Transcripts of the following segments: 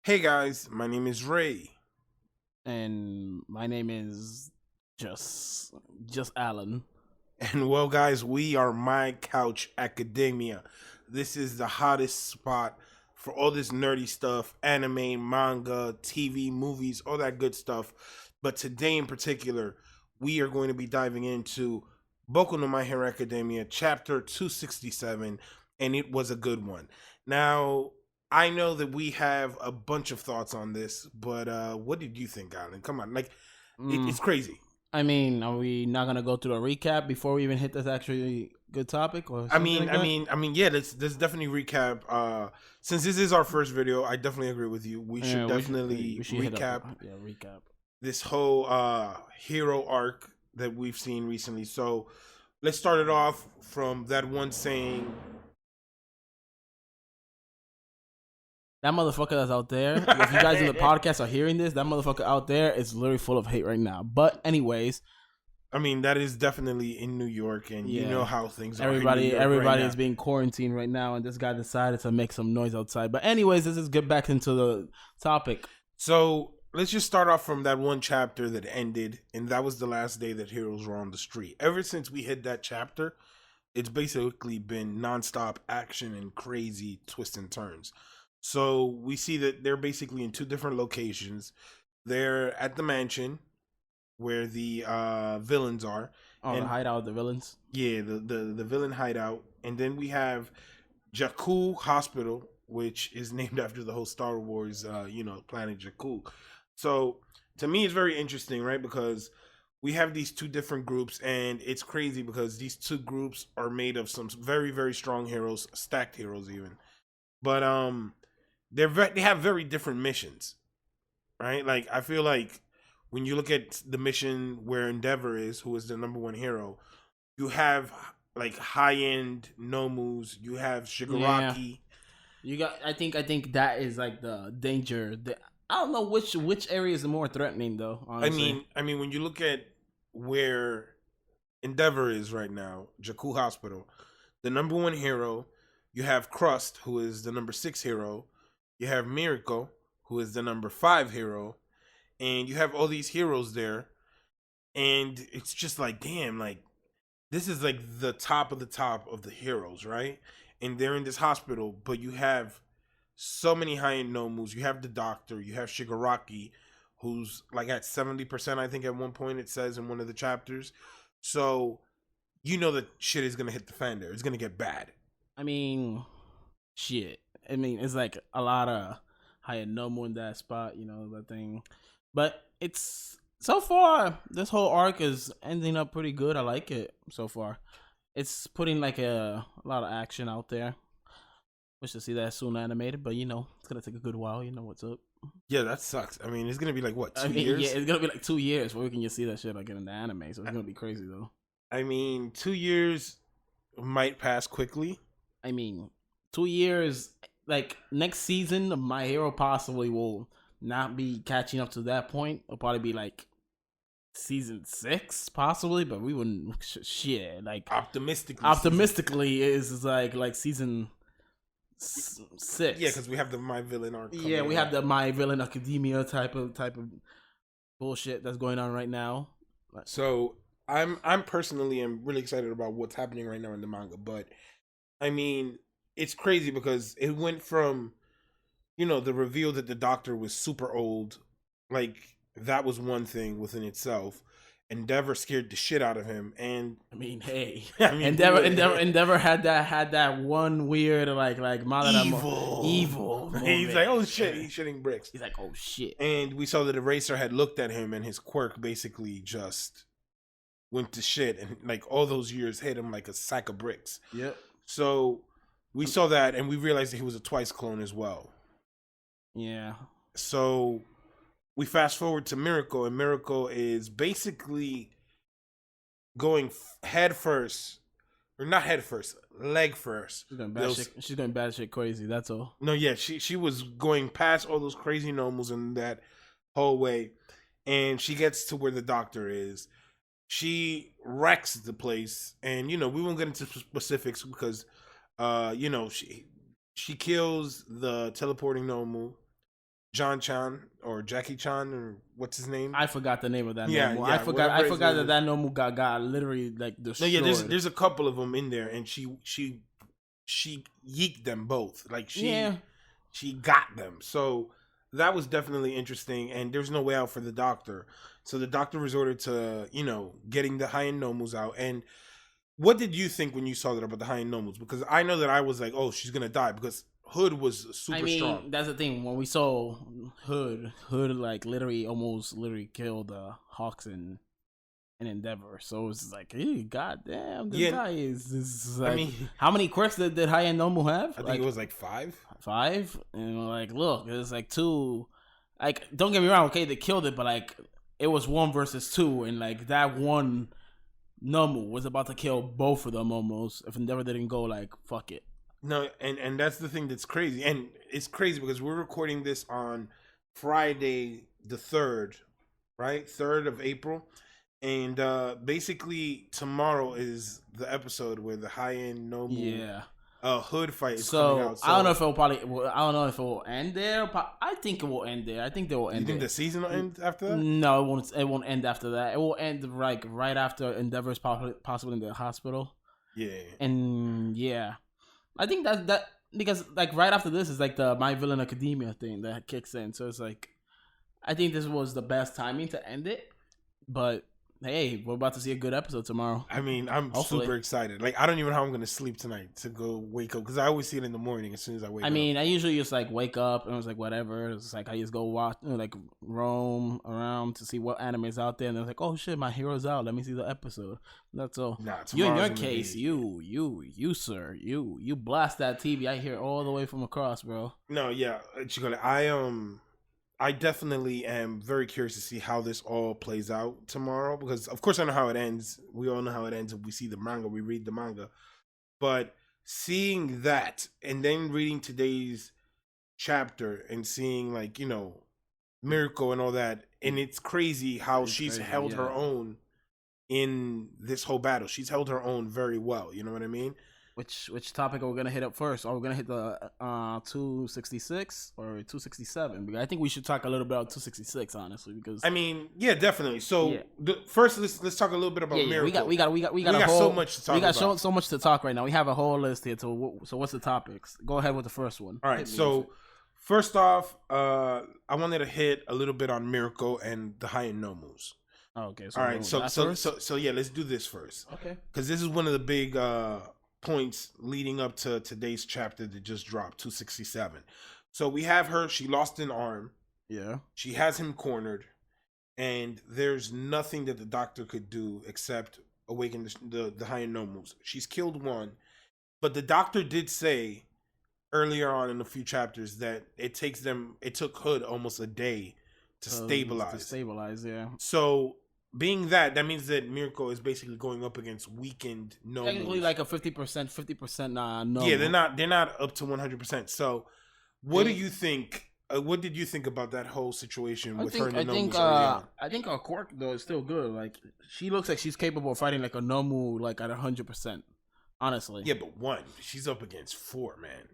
Hey guys, my name is Ray. And my name is just just Alan. And well, guys, we are My Couch Academia. This is the hottest spot for all this nerdy stuff anime, manga, TV, movies, all that good stuff. But today in particular, we are going to be diving into Boku no My Hero Academia, chapter 267, and it was a good one. Now, I know that we have a bunch of thoughts on this, but what did you think, Alan? Come on, like, Mm, it's crazy. I mean, are we not gonna go through a recap before we even hit this actually good topic or I something mean, like I that? mean, I mean, yeah. Let's definitely recap. Since this is our first video, I definitely agree with you. We should Yeah, definitely we should hit up recap recap. this whole hero arc that we've seen recently. So let's start it off from that one saying. That motherfucker that's out there. If you guys in the podcast are hearing this, that motherfucker out there is literally full of hate right now. But anyways, I mean, that is definitely in New York, and you know yeah. how things are in New Everybody, York right everybody now. is being quarantined right now, and this guy decided to make some noise outside. But anyways, let's just get back into the topic. So let's just start off from that one chapter that ended, and that was the last day that heroes were on the street. Ever since we hit that chapter, it's basically been nonstop action and crazy twists and turns. So we see that they're basically in two different locations. They're at the mansion where the villains are, Oh, the and hideout of the villains. yeah, the villain hideout, and then we have Jakku Hospital, which is named after the whole Star Wars, planet Jakku. So to me, it's very interesting, right? Because we have these two different groups, and it's crazy because these two groups are made of some very, very strong heroes, stacked heroes, even. But they have very different missions, right? Like I feel like when you look at the mission where Endeavor is, who is the number one hero, you have like high end Nomus, you have Yeah, Shigaraki. you got. I think that is like the danger. I don't know which area is the more threatening though. I Honestly, mean, I mean, when you look at where Endeavor is right now, Jakku Hospital, the number one hero, you have Crust, who is the number six hero. You have Mirko, who is the number five hero, and you have all these heroes there, and it's just like, damn, like this is like the top of the heroes, right? And they're in this hospital, but you have so many high end nomus. You have the doctor, you have Shigaraki, who's like at 70%, I think at one point it says in one of the chapters. So you know that shit is gonna hit the fan there. It's gonna get bad. I mean, shit. I mean, it's like a lot of higher no more in that spot. You know that thing, but it's so far this whole arc is ending up pretty good. I like it so far. It's putting like a lot of action out there. Wish to see that soon animated, but it's gonna take a good while. You know what's up. Yeah, that sucks. I mean, it's gonna be like what, I two mean, yeah, years? it's gonna be like 2 years before we can just see that shit like in the anime. So it's gonna be crazy though. I mean, 2 years might pass quickly. I mean, 2 years. Like next season, My Hero possibly will not be catching up to that point. It'll probably be like season 6, possibly, but we wouldn't. Shit, like Optimistically, optimistically is like season yeah, 6. because we have the My Villain arc Yeah, we coming have up. the My Villain Academia type of bullshit that's going on right now. Like, So I'm personally am really excited about what's happening right now in the manga, but I mean it's crazy because it went from the reveal that the doctor was super old, like that was one thing within itself. Endeavor scared the shit out of him, and I mean, hey, I mean Endeavor had that one weird like Madara evil. evil He's moment. like, oh shit, he's shitting bricks. He's like, oh shit. And we saw that Eraser had looked at him, and his quirk basically just went to shit, and like all those years hit him like a sack of bricks. Yep. So we saw that, and we realized that he was a twice clone as well. Yeah. So we fast forward to Miracle, and Miracle is basically going head first, or not head first, leg first. She's going bad shit crazy. That's all. No, yeah, she was going past all those crazy normals in that hallway, and she gets to where the doctor is. She wrecks the place, and we won't get into specifics because she kills the teleporting Nomu. John Chan or Jackie Chan or what's his name? I forgot the name of that. Yeah, Nomu. yeah, I forgot whatever his that name that Nomu got literally like No, destroyed. yeah, there's a couple of them in there, and she yeeked them both. Like she got them. So that was definitely interesting, and there's no way out for the doctor. So the doctor resorted to getting the high end Nomus out. And what did you think when you saw that about the high end Nomus? Because I know that I was like, oh, she's gonna die because Hood was super strong. That's the thing. When we saw Hood like almost killed Hawks and Endeavor. So it's like, hey, goddamn, this guy is like. How many quirks did High End Nomu have? I think it was like 5. 5, and like, look, it's like 2. Like, don't get me wrong, okay, they killed it, but like, it was 1 versus 2, and like that one Nomu was about to kill both of them almost if Endeavor didn't go like, fuck it. No, and that's the thing that's crazy, and it's crazy because we're recording this on Friday the 3rd, right? 3rd of April. And basically tomorrow is the episode where the high end Nomu Hood fight is coming out. So I don't know if it will end there. I think it will end there. I think they will end. You think the season will end after that? No, it won't. It won't end after that. It will end like right after Endeavor's possibly in the hospital. Yeah. And yeah, I think that because like right after this is like the My Villain Academia thing that kicks in. So it's like, I think this was the best timing to end it, but. Hey, we're about to see a good episode tomorrow. I mean, I'm super excited. Like, I don't even know how I'm going to sleep tonight to go wake up because I always see it in the morning as soon as I wake up. I mean, I usually just like wake up and it's like whatever. It's like I just go watch, like roam around to see what anime is out there, and it's like, oh shit, my hero's out. Let me see the episode. That's all. Nah, you in your case, you sir, you blast that TV. I hear all the way from across, bro. No, yeah, I definitely am very curious to see how this all plays out tomorrow because, of course, I know how it ends. We all know how it ends if we see the manga, we read the manga. But seeing that and then reading today's chapter and seeing, like, Mirko and all that, and it's crazy how she's held her own in this whole battle. She's held her own very well. You know what I mean? Which topic are we gonna hit up first? Are we gonna hit the 266 or 267? Because I think we should talk a little bit about 266, honestly. Because I mean, yeah, definitely. So first, let's talk a little bit about Mirko. We got so much to talk. We got so much to talk right now. We have a whole list here. So what's the topics? Go ahead with the first one. All right. So first off, I wanted to hit a little bit on Mirko and the high end Nomus. Oh, okay. So all right. So yeah, let's do this first. Okay. Because this is one of the big points leading up to today's chapter that just dropped, 267. So we have her. She lost an arm. Yeah. She has him cornered, and there's nothing that the doctor could do except awaken the high Nomus. She's killed one, but the doctor did say earlier on in a few chapters that it took Hood almost a day to stabilize. Yeah. So being that means that Mirko is basically going up against weakened Nomu. Technically like a 50% Nomu. Yeah, they're not up to 100%. So what do you think? What did you think about that whole situation with her and Nomu? I think her quirk though is still good. Like she looks like she's capable of fighting like a Nomu like at 100%. Honestly. Yeah, but 1. She's up against 4, man.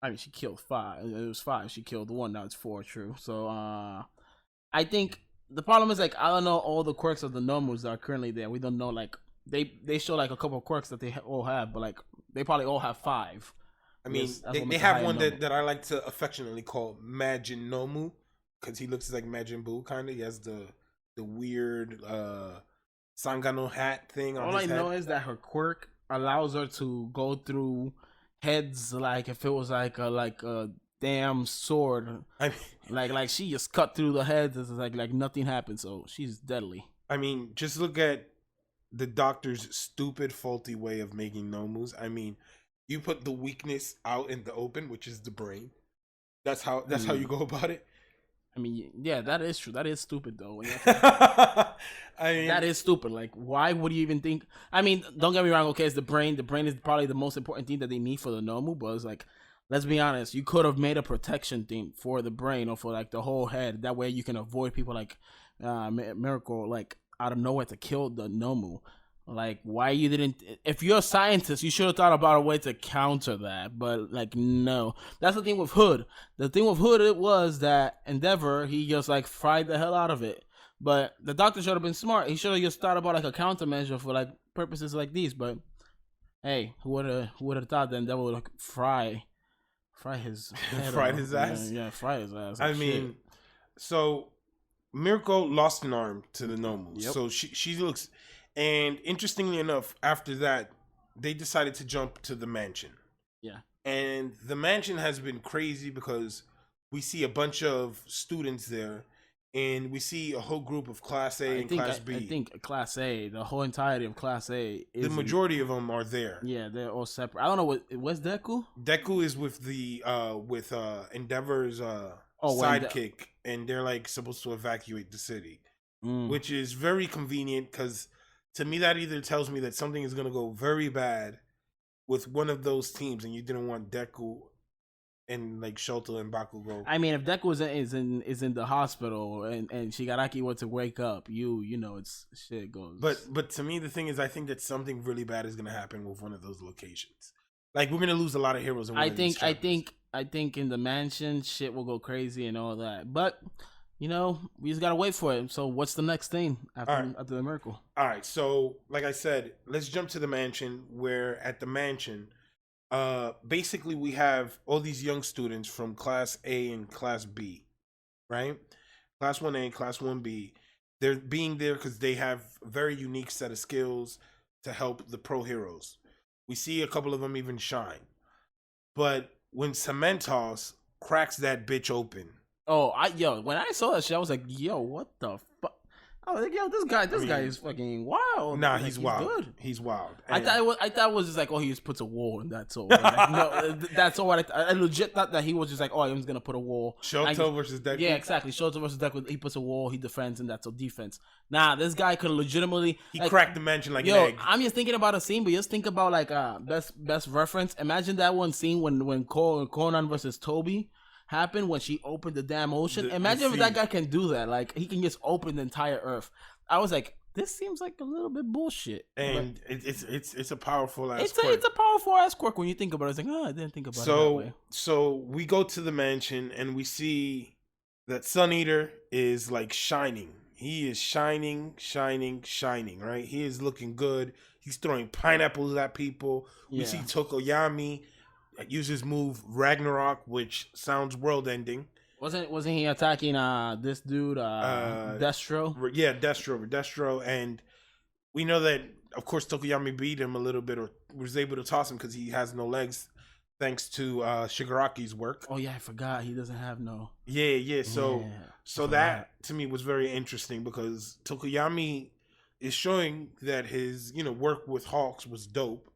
I mean, she killed 5. It was 5. She killed 1. Now it's 4. True. So I think. The problem is, like, I don't know all the quirks of the Nomus that are currently there. We don't know, like, they show, like, a couple of quirks that they all have, but, like, they probably all have 5. I mean, they have one that I like to affectionately call Majin Nomu, because he looks like Majin Buu, kind of. He has the weird Sangano hat thing on his head. All I know is that her quirk allows her to go through heads, like, if it was, like a damn sword. I mean, like she just cut through the heads. It's like nothing happened. So she's deadly. I mean, just look at the doctor's stupid, faulty way of making Nomus. I mean, you put the weakness out in the open, which is the brain. That's how you go about it. I mean, yeah, that is true. That is stupid, though. I mean, that is stupid. Like, why would you even think? I mean, don't get me wrong. Okay, it's the brain. The brain is probably the most important thing that they need for the Nomu. But it's like, let's be honest. You could have made a protection thing for the brain or for like the whole head. That way, you can avoid people like Mirko like out of nowhere to kill the Nomu. Like, why you didn't? If you're a scientist, you should have thought about a way to counter that. But like, no. That's the thing with Hood. The thing with Hood it was that Endeavor he just like fried the hell out of it. But the doctor should have been smart. He should have just thought about like a countermeasure for like purposes like these. But hey, who would have thought that Endeavor would like, fry his head Fried off. his ass. Yeah, fry his ass. I Like, mean, shit. so Mirko lost an arm to the Nomu. Yep. So she looks, and interestingly enough, after that, they decided to jump to the mansion. Yeah. And the mansion has been crazy because we see a bunch of students there, and we see a whole group of Class A and Class B. I think Class A, the whole entirety of Class A, is the majority of them are there. Yeah, they're all separate. I don't know what's Deku. Deku is with the Endeavor's sidekick, and they're like supposed to evacuate the city, which is very convenient because to me that either tells me that something is gonna go very bad with one of those teams, and you didn't want Deku and like Shoto and Bakugo. I mean, if Deku is in the hospital and Shigaraki were to wake up, you know it's shit goes. But to me the thing is, I think that something really bad is gonna happen with one of those locations. Like we're gonna lose a lot of heroes. I think in the mansion shit will go crazy and all that. But you know, we just gotta wait for it. So what's the next thing after the miracle? All right, so like I said, let's jump to the mansion. Where at the mansion, basically we have all these young students from Class A and Class B, right? Class 1A, Class 1B. They're being there because they have a very unique set of skills to help the pro heroes. We see a couple of them even shine. But when Cementos cracks that bitch open. Oh, when I saw that shit, I was like, yo, what the fuck? I was like, yo, this guy is fucking wild. Nah, like, he's wild. Good. He's wild. And I thought it was just like, oh, he just puts a wall and that's all. Like, no, that's all. I legit thought that he was just like, oh, I'm just gonna put a wall. Shoto versus Deku. Yeah, exactly. Shoto versus Deku. He puts a wall, he defends, and that's all defense. Nah, this guy could legitimately. He like, cracked the mansion like yo, an egg. I'm just thinking about a scene, but just think about like best reference. Imagine that one scene when Conan versus Toby happened when she opened the damn ocean. Imagine if that guy can do that. Like he can just open the entire earth. I was like, this seems like a little bit bullshit. And it's a powerful ass quirk. It's a powerful ass quirk when you think about it. It's like, oh, I didn't think about it that way. So we go to the mansion and we see that Sun Eater is like shining. He is shining, right? He is looking good. He's throwing pineapples at people. We see Tokoyami use his move Ragnarok, which sounds world ending. Wasn't he attacking this dude Destro? Yeah, Destro, and we know that of course Tokoyami beat him a little bit, or was able to toss him because he has no legs, thanks to Shigaraki's work. Oh yeah, I forgot he doesn't have no. Yeah. So that to me was very interesting because Tokoyami is showing that his work with Hawks was dope.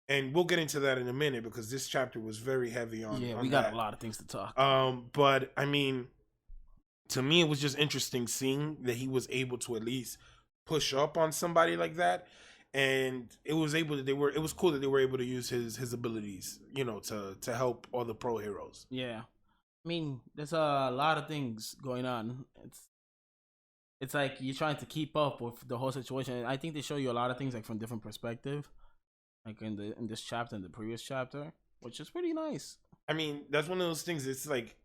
And we'll get into that in a minute because this chapter was very heavy on. Yeah, we got a lot of things to talk. But I mean, to me, it was just interesting seeing that he was able to at least push up on somebody like that, and it was cool that they were able to use his abilities, to help all the pro heroes. Yeah, I mean, there's a lot of things going on. It's like you're trying to keep up with the whole situation. And I think they show you a lot of things like from different perspective. Like in this chapter and the previous chapter, which is pretty nice. I mean, that's one of those things. It's like,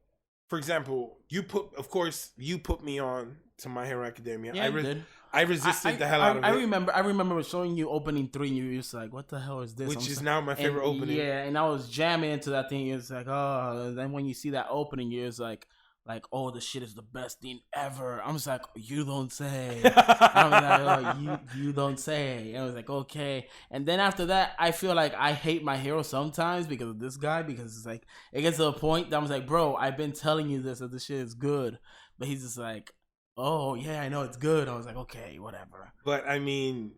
for example, you put me on to My Hero Academia. Yeah, I resisted the hell out of it. I remember showing you opening 3 and you were just like, what the hell is this? Which is now my favorite opening. Yeah, and I was jamming into that thing. It's like, oh, and then when you see that opening, you're just like, oh, the shit is the best thing ever. I'm just like, you don't say. I'm like, oh, you don't say. And I was like, okay. And then after that, I feel like I hate my hero sometimes because of this guy, because it's like, it gets to a point that I'm like, bro, I've been telling you that this shit is good. But he's just like, oh, yeah, I know it's good. I was like, okay, whatever. But I mean,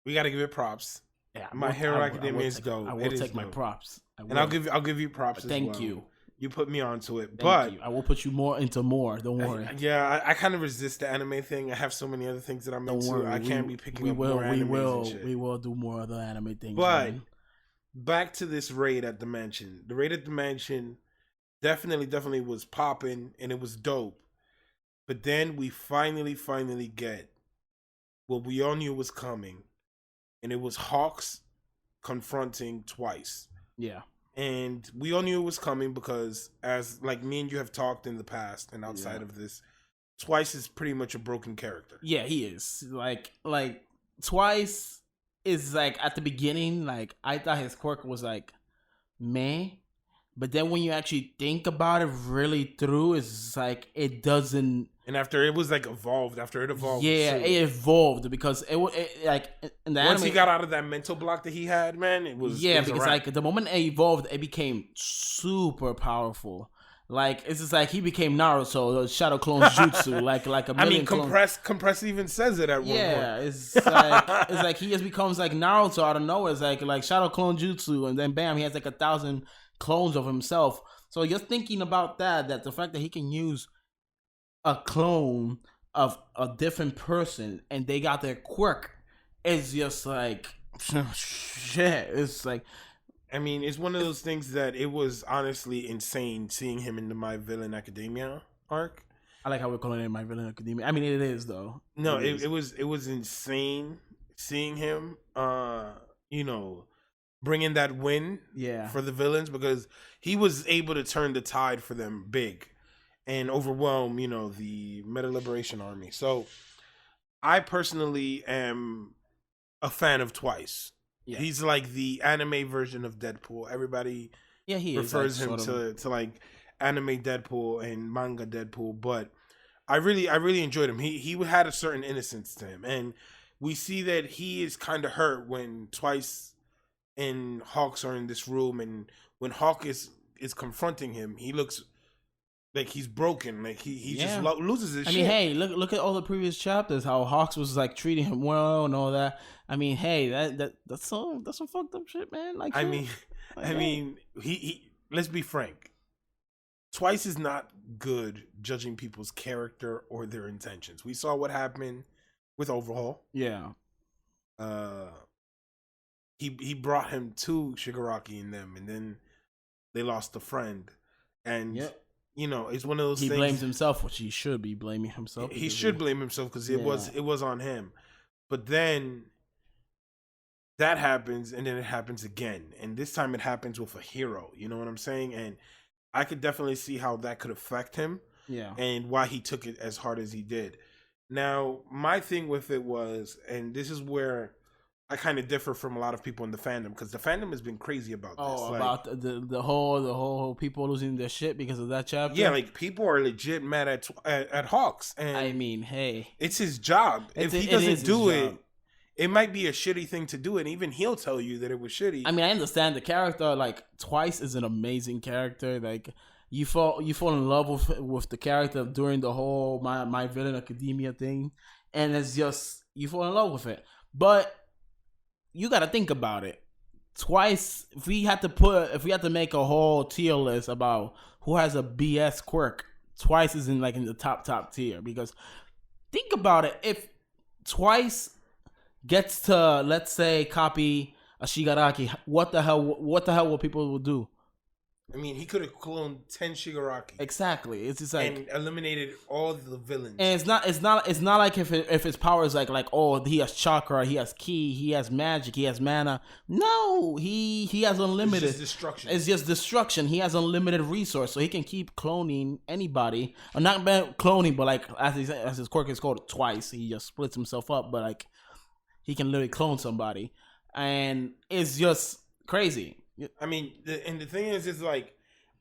we got to give it props. Yeah, My Hero Academia is dope. I will take my props. I'll give you props as well. Thank you. You put me onto it, Thank you. I will put you more into more. Don't worry. I kind of resist the anime thing. I have so many other things that I'm into. Worry. I can't be picking up more anime and shit. We will do more other anime things. But back to this raid at the mansion. The raid at the mansion definitely was popping and it was dope. But then we finally get what we all knew was coming. and it was Hawks confronting Twice. Yeah. And we all knew it was coming because, as like me and you have talked in the past and outside of this, Twice is pretty much a broken character. Yeah, he is. Like Twice is like at the beginning, like I thought his quirk was like meh. But then when you actually think about it really through, it's like it doesn't. And after it was like evolved, yeah, it evolved because it like in the once anime, he got out of that mental block that he had, man, it was because like the moment it evolved, it became super powerful. Like it's just like he became Naruto, the Shadow Clone Jutsu, like a million. Compress even says it at one point. Yeah, it's like he just becomes like Naruto out of nowhere. It's like Shadow Clone Jutsu, and then bam, he has like 1,000 clones of himself. So you're thinking about that the fact that he can use a clone of a different person and they got their quirk is just like shit. It's like, I mean, it's one of those things that it was honestly insane seeing him in the My Villain Academia arc. I like how we're calling it My Villain Academia. I mean, it is though. No, it was insane seeing him. Bringing that win for the villains, because he was able to turn the tide for them big and overwhelm, the Meta Liberation Army. So I personally am a fan of Twice. Yeah. He's like the anime version of Deadpool. Everybody he refers him to like anime Deadpool and manga Deadpool, but I really enjoyed him. He had a certain innocence to him, and we see that he is kind of hurt when Twice and Hawks are in this room, and when Hawk is confronting him, he looks like he's broken, like he just loses his shit. I mean, hey, look at all the previous chapters, how Hawks was like treating him well and all that. I mean, hey, that's some fucked up shit, man. Like, I mean, he let's be frank. Twice is not good judging people's character or their intentions. We saw what happened with Overhaul. Yeah. He brought him to Shigaraki and them, and then they lost a friend. And it's one of those things. He blames himself, which he should be blaming himself. He should blame himself because it was on him. But then that happens, and then it happens again, and this time it happens with a hero. You know what I'm saying? And I could definitely see how that could affect him. Yeah. And why he took it as hard as he did. Now, my thing with it was, and this is where I kind of differ from a lot of people in the fandom, because the fandom has been crazy about this. Oh, about the whole people losing their shit because of that chapter. Yeah, like people are legit mad at Hawks. And I mean, hey, it's his job. If he doesn't do it, it might be a shitty thing to do, and even he'll tell you that it was shitty. I mean, I understand the character. Like Twice is an amazing character. Like you fall in love with the character during the whole My Villain Academia thing, and it's just you fall in love with it, but you got to think about it. Twice, if we had to make a whole tier list about who has a BS quirk, Twice is in the top tier, because think about it. If Twice gets to, let's say, copy a Shigaraki, what the hell will people do? I mean, he could have cloned 10 Shigaraki. Exactly. It's just like, and eliminated all the villains. And it's not like if his power is like oh, he has chakra, he has ki, he has magic, he has mana. No, he has unlimited. It's just destruction. He has unlimited resource, so he can keep cloning anybody. Or not cloning, but like as his quirk is called Twice, he just splits himself up. But like he can literally clone somebody, and it's just crazy. I mean, the thing is like,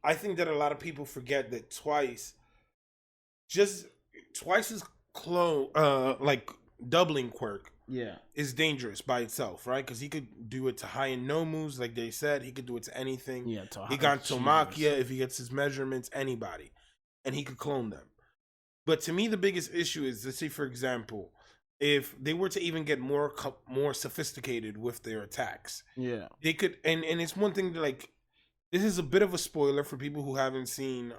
I think that a lot of people forget that Twice's clone, like doubling quirk, is dangerous by itself, right? Because he could do it to high-end Nomus, like they said. He could do it to anything. Yeah, he got Tomakia if he gets his measurements, anybody, and he could clone them. But to me, the biggest issue is, let's say, for example, if they were to even get more sophisticated with their attacks, they could. And it's one thing to, like, this is a bit of a spoiler for people who haven't seen.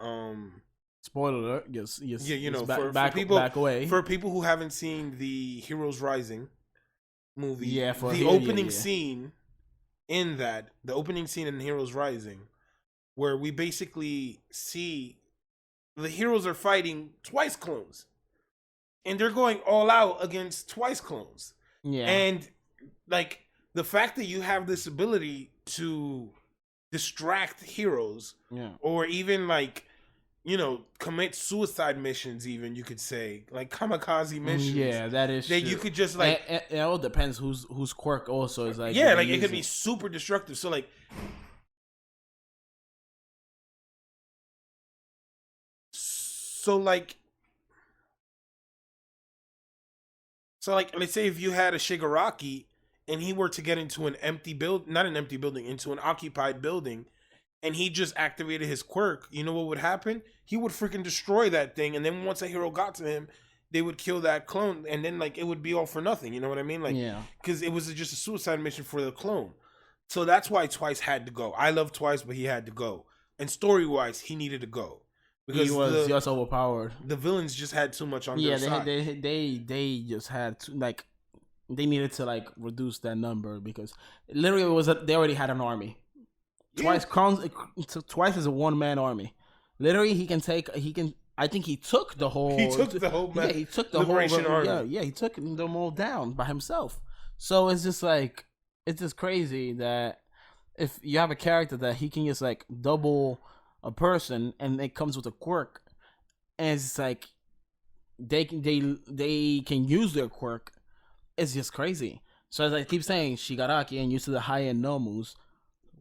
Spoiler alert! Yes. Yeah, back away. For people who haven't seen the Heroes Rising movie, the opening scene in the opening scene in Heroes Rising, where we basically see the heroes are fighting Twice clones. And they're going all out against Twice clones. Yeah. And, like, the fact that you have this ability to distract heroes, Yeah. or even like, commit suicide missions, even you could say, like kamikaze missions. Yeah, that is that true. you could just like, it all depends whose quirk also is like. yeah, like it could be super destructive. So like let's say if you had a Shigaraki and he were to get into an empty not an empty building, into an occupied building, and he just activated his quirk, you know what would happen? He would freaking destroy that thing, and then once a hero got to him, they would kill that clone, and then like it would be all for nothing. You know what I mean? Like, yeah, because it was just a suicide mission for the clone. So that's why Twice had to go. I love Twice, but he had to go. And story wise, he needed to go because he was just overpowered. The villains just had too much on their side. They just had to, like, they needed to like reduce that number because literally it was they already had an army. Yeah. Twice is a one-man army. Literally, I think he took the whole. He took the whole. Yeah, he took the Liberation whole. army. Yeah, he took them all down by himself. So it's just like, it's just crazy that if you have a character that he can just like double a person and it comes with a quirk, and it's like they can use their quirk. It's just crazy. So as I keep saying, Shigaraki and used to the high-end Nomus.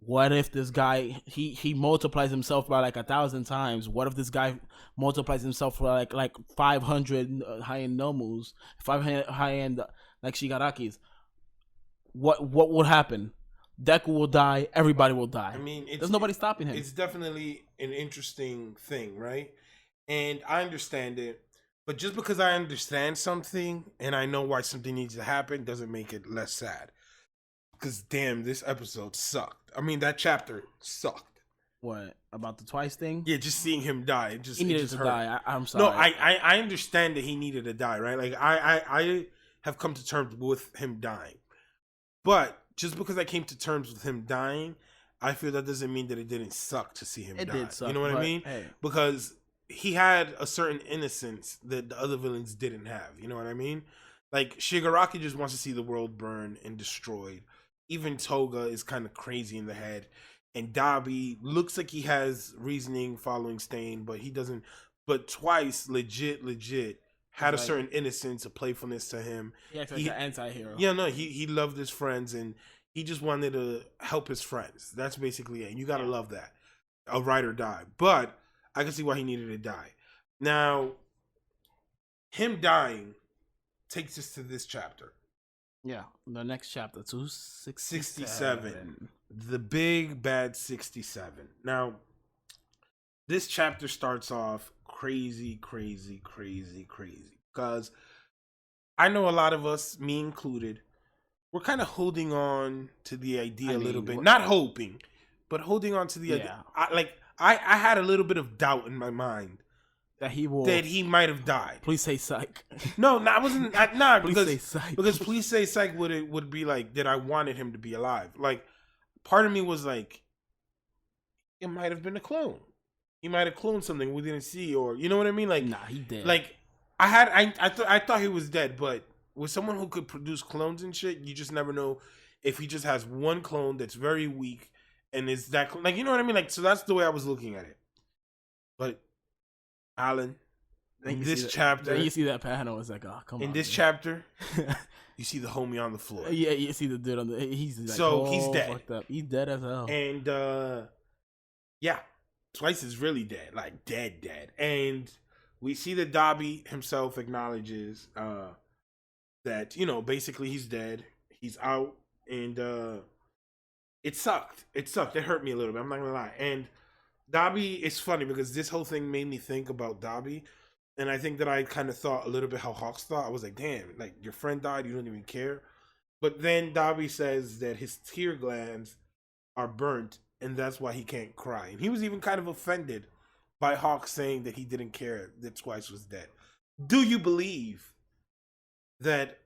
What if this guy he multiplies himself by like 1,000 times? What if this guy multiplies himself for like 500 high-end Nomus, 500 high-end like Shigarakis? What would happen? Deku will die. Everybody will die. I mean, there's nobody stopping him. It's definitely an interesting thing, right? And I understand it, but just because I understand something and I know why something needs to happen doesn't make it less sad. Because damn, this episode sucked. I mean, that chapter sucked. What about the Twice thing? Yeah, just seeing him die. He needed to die. I'm sorry. No, I understand that he needed to die, right? Like I have come to terms with him dying, but just because I came to terms with him dying, I feel that doesn't mean that it didn't suck to see him die. It did suck. You know what I mean? Hey. Because he had a certain innocence that the other villains didn't have. You know what I mean? Like Shigaraki just wants to see the world burn and destroyed. Even Toga is kind of crazy in the head. And Dabi looks like he has reasoning following Stain, but he doesn't. But Twice, legit, had a certain innocence, a playfulness to him. Yeah, like an anti-hero. Yeah, no, he loved his friends, and he just wanted to help his friends. That's basically it. And you got to love that. A ride or die. But I can see why he needed to die. Now, him dying takes us to this chapter. Yeah, the next chapter, 267. The big bad 67. Now, this chapter starts off crazy. Because I know a lot of us, me included, we're kind of holding on to the idea a little bit. Not hoping, but holding on to the idea. I had a little bit of doubt in my mind. That he might have died. Please say psych. No, I wasn't. Nah, please say psych. Because please say psych would be like that. I wanted him to be alive. Like, part of me was like, it might have been a clone. He might have cloned something we didn't see, or you know what I mean. Like, nah, he dead. Like, I thought he was dead, but with someone who could produce clones and shit, you just never know if he just has one clone that's very weak and is that like, you know what I mean. Like, so that's the way I was looking at it, but. Alan, in this chapter, you see that panel. It's like, oh, come on. In this chapter, you see the homie on the floor. Yeah, you see the dude on the. He's like, he's dead. Fucked up. He's dead as hell. And yeah, Twice is really dead, like dead. And we see that Dabi himself acknowledges that basically he's dead. He's out, and it sucked. It hurt me a little bit. I'm not gonna lie. And Dabi is funny because this whole thing made me think about Dabi, and I think that I kind of thought a little bit how Hawks thought. I was like, damn, like your friend died, you don't even care. But then Dabi says that his tear glands are burnt, and that's why he can't cry. And he was even kind of offended by Hawks saying that he didn't care that Twice was dead. Do you believe that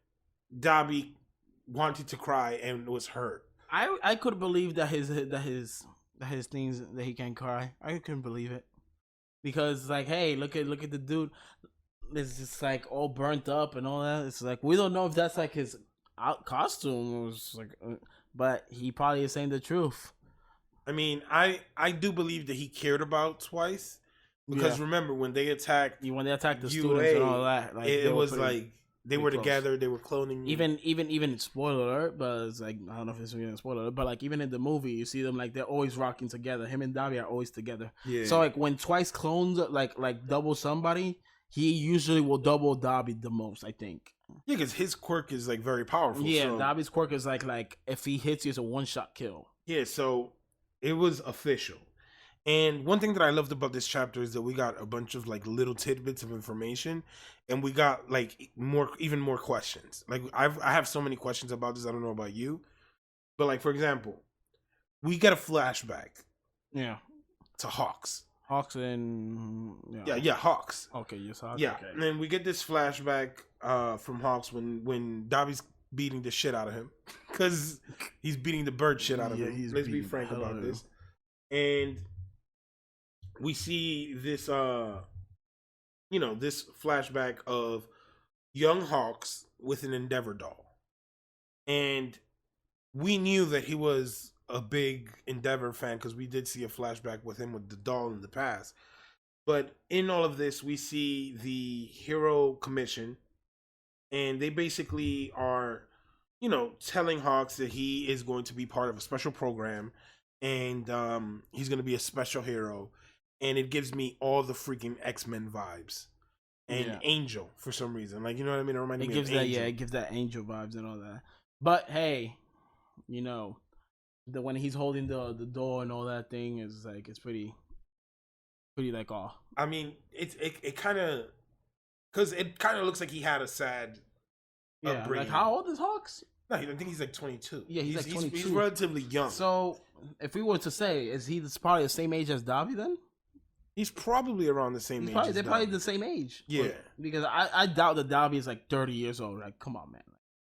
Dabi wanted to cry and was hurt? I could believe that his things that he can't cry. I couldn't believe it because like, hey, look at the dude. It's just like all burnt up and all that. It's like we don't know if that's like his costume was like, but he probably is saying the truth. I mean, I do believe that he cared about Twice because remember when they attacked when they attacked the UA, students and all that, like it was like they were close. together, they were cloning. Even spoiler alert, but it's like I don't know if it's really a spoiler alert, but like even in the movie, you see them like they're always rocking together. Him and Dabi are always together. Yeah. So like when Twice clones like double somebody, he usually will double Dabi the most, I think. Yeah, because his quirk is like very powerful. Yeah, so. Dabi's quirk is like if he hits you, it's a one shot kill. Yeah, so it was official. And one thing that I loved about this chapter is that we got a bunch of like little tidbits of information, and we got like even more questions. Like I have so many questions about this. I don't know about you, but like for example, we get a flashback. Yeah. To Hawks. Hawks and yeah, Hawks. Okay, yes, Hawks. Yeah, okay. and then we get this flashback from Hawks when Dabi's beating the shit out of him because he's beating the bird shit out of him. Let's be frank about this. And we see this, this flashback of young Hawks with an Endeavor doll. And we knew that he was a big Endeavor fan because we did see a flashback with him with the doll in the past. But in all of this, we see the Hero Commission, and they basically are, telling Hawks that he is going to be part of a special program, and he's going to be a special hero. And it gives me all the freaking X-Men vibes. And Angel, for some reason. Like, you know what I mean? It reminds me of Angel. Yeah, it gives that Angel vibes and all that. But, hey, when he's holding the door and all that thing is like, it's pretty like, oh. I mean, it kind of, because it kind of looks like he had a sad upbringing. Like, how old is Hawks? No, I think he's like 22. Yeah, he's like 22. He's relatively young. So, if we were to say, is he probably the same age as Dabi then? He's probably around the same age. They're probably the same age. Yeah. Because I doubt that Dabi is like 30 years old. Like, come on, man.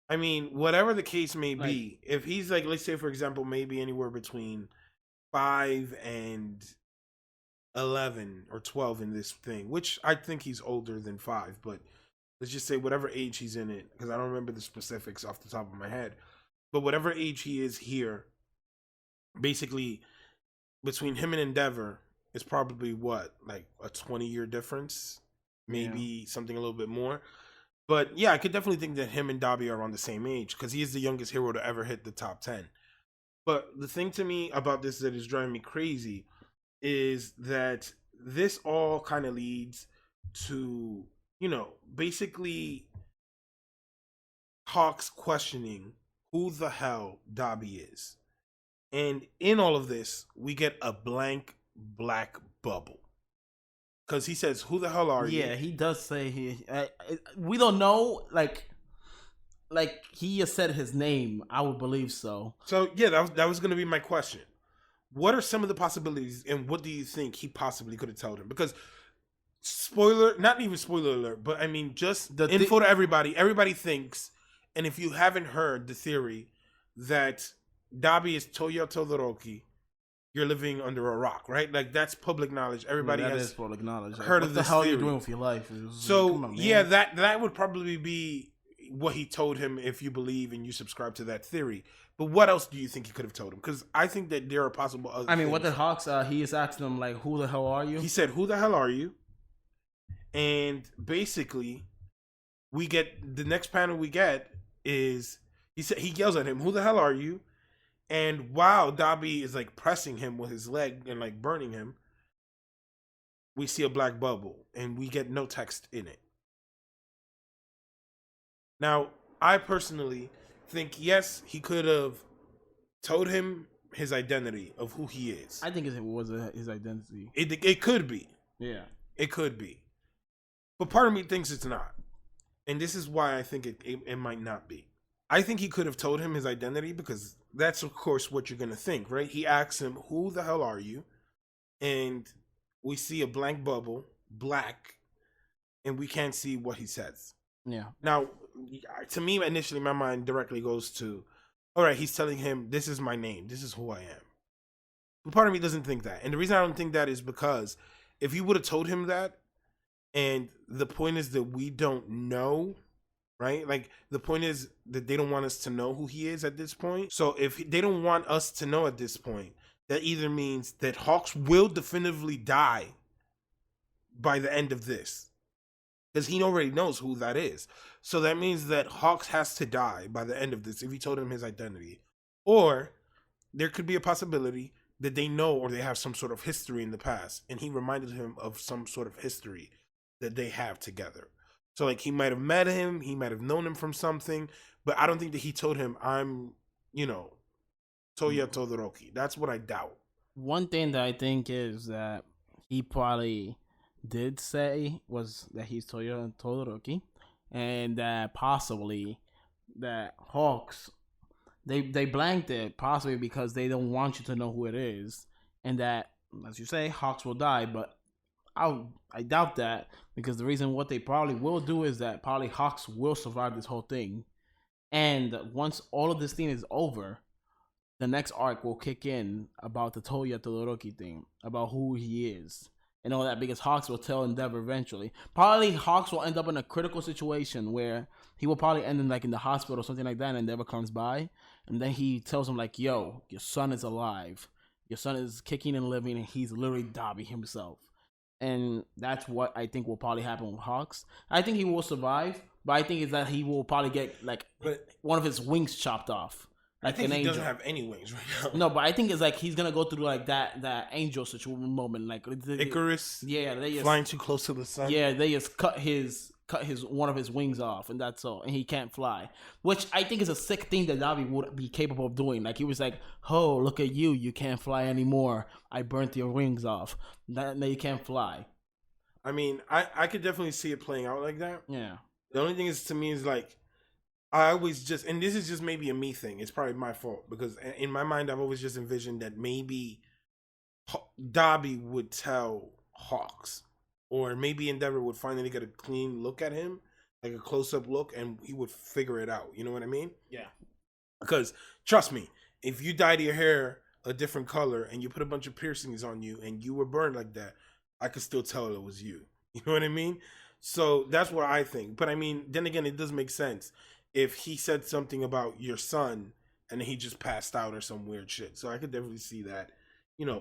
I mean, whatever the case may be, if he's like, let's say, for example, maybe anywhere between 5 and 11 or 12 in this thing, which I think he's older than 5, but let's just say whatever age he's in it, because I don't remember the specifics off the top of my head, but whatever age he is here, basically between him and Endeavor, it's probably like a 20-year difference, maybe something a little bit more. But yeah, I could definitely think that him and Dabi are on the same age because he is the youngest hero to ever hit the top 10. But the thing to me about this that is driving me crazy is that this all kind of leads to, basically Hawks questioning who the hell Dabi is. And in all of this, we get a blank black bubble. Because he says, who the hell are you? Yeah, he does say we don't know, like he just said his name. I would believe so. So, yeah, that was going to be my question. What are some of the possibilities, and what do you think he possibly could have told him? Because, not even spoiler alert, but I mean, just the info to everybody. Everybody thinks, and if you haven't heard the theory, that Dabi is Toya Todoroki, you're living under a rock, right? Like, that's public knowledge. Everybody has public knowledge. Heard of this theory. What the hell are you doing with your life? So, that would probably be what he told him if you believe and you subscribe to that theory. But what else do you think he could have told him? Because I think that there are possible other things. what the Hawks, he is asking him, like, who the hell are you? He said, who the hell are you? And basically, we get, the next panel we get is, he yells at him, who the hell are you? And while Dabi is like pressing him with his leg and like burning him, we see a black bubble and we get no text in it. Now, I personally think, yes, he could have told him his identity of who he is. I think it was his identity. It could be. Yeah. It could be. But part of me thinks it's not. And this is why I think it might not be. I think he could have told him his identity because that's, of course, what you're going to think, right? He asks him, who the hell are you? And we see a blank bubble, black, and we can't see what he says. Yeah. Now, to me, initially, my mind directly goes to, all right, he's telling him, this is my name. This is who I am. But part of me doesn't think that. And the reason I don't think that is because if you would have told him that, and the point is that we don't know right? Like the point is that they don't want us to know who he is at this point. So if they don't want us to know at this point, that either means that Hawks will definitively die by the end of this, because he already knows who that is. So that means that Hawks has to die by the end of this if he told him his identity. Or there could be a possibility that they know or they have some sort of history in the past, and he reminded him of some sort of history that they have together. So like he might have met him, he might have known him from something, but I don't think that he told him I'm, Toya Todoroki. That's what I doubt. One thing that I think is that he probably did say was that he's Toya Todoroki, and that possibly that Hawks they blanked it possibly because they don't want you to know who it is, and that, as you say, Hawks will die. But I doubt that, because the reason what they probably will do is that probably Hawks will survive this whole thing, and once all of this thing is over, the next arc will kick in about the Toya Todoroki thing, about who he is and all that, because Hawks will tell Endeavor eventually. Probably Hawks will end up in a critical situation where he will probably end in like in the hospital or something like that, and Endeavor comes by, and then he tells him like, yo, your son is alive. Your son is kicking and living, and he's literally Dabi himself. And that's what I think will probably happen with Hawks. I think he will survive, but I think is that he will probably get like one of his wings chopped off. Like I think he doesn't have any wings right now. No, but I think it's like he's gonna go through like that angel situation moment, like Icarus. Yeah, they just flying too close to the sun. Yeah, they just cut his one of his wings off, and that's all, and he can't fly. Which I think is a sick thing that Dabi would be capable of doing. Like he was like, "Oh, look at you! You can't fly anymore. I burnt your wings off. Now you can't fly." I mean, I could definitely see it playing out like that. Yeah. The only thing is to me is like, I always just, and this is just maybe a me thing. It's probably my fault because in my mind I've always just envisioned that maybe Dabi would tell Hawks, or maybe Endeavor would finally get a clean look at him, like a close-up look, and he would figure it out. You know what I mean? Yeah. Because trust me, if you dyed your hair a different color and you put a bunch of piercings on you and you were burned like that, I could still tell it was you. You know what I mean? So that's what I think. But I mean, then again, it does make sense if he said something about your son and he just passed out or some weird shit. So I could definitely see that,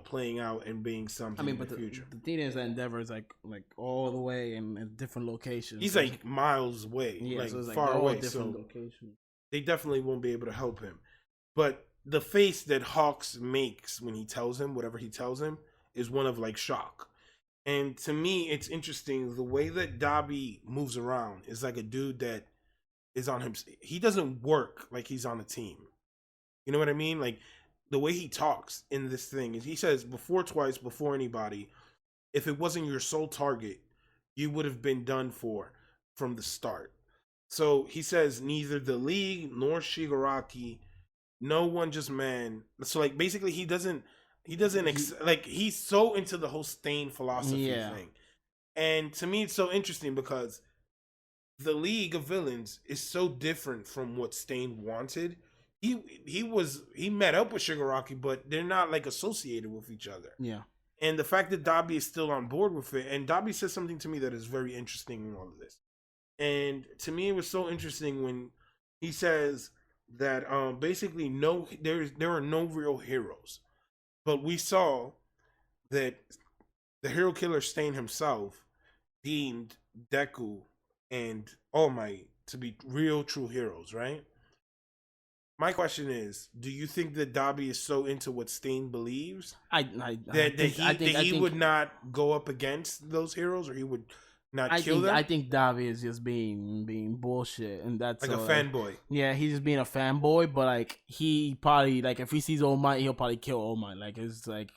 playing out and being something in the future. The thing is that Endeavor is like all the way in a different location. He's like miles away, like so it's far away. Different So locations. they definitely won't be able to help him. But the face that Hawks makes when he tells him whatever he tells him is one of like shock. And to me, it's interesting the way that Dabi moves around is like a dude that is on him. He doesn't work like he's on a team. You know what I mean? Like the way he talks in this thing is he says twice before anybody, if it wasn't your sole target, you would have been done for from the start. So he says neither the league nor Shigaraki, no one, just man. So like basically he doesn't like he's so into the whole Stain philosophy thing. And to me it's so interesting because the League of Villains is so different from what Stain wanted. He met up with Shigaraki, but they're not like associated with each other. Yeah. And the fact that Dabi is still on board with it, and Dabi says something to me that is very interesting in all of this. And to me, it was so interesting when he says that basically there are no real heroes, but we saw that the hero killer Stain himself deemed Deku and All Might to be real, true heroes, right? My question is, do you think that Dabi is so into what Stain believes that he would not go up against those heroes, or he would not kill them? I think Dabi is just being bullshit, and that's like a fanboy. Yeah, he's just being a fanboy, but like he probably like if he sees All Might, he'll probably kill All Might. Like it's like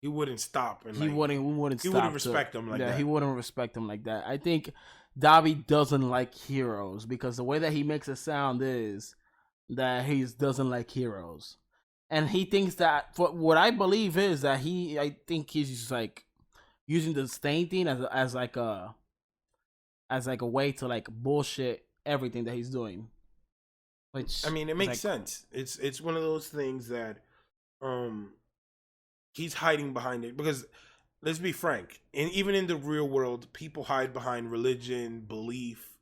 he wouldn't stop, and he wouldn't respect him like that. He wouldn't respect him like that. I think Dabi doesn't like heroes because the way that he makes it sound is that he doesn't like heroes, and he thinks that for what I believe is that I think he's just like using the Stain thing as like a way to like bullshit everything that he's doing. Which I mean, it makes sense. It's one of those things that he's hiding behind it because let's be frank, and even in the real world, people hide behind religion, belief,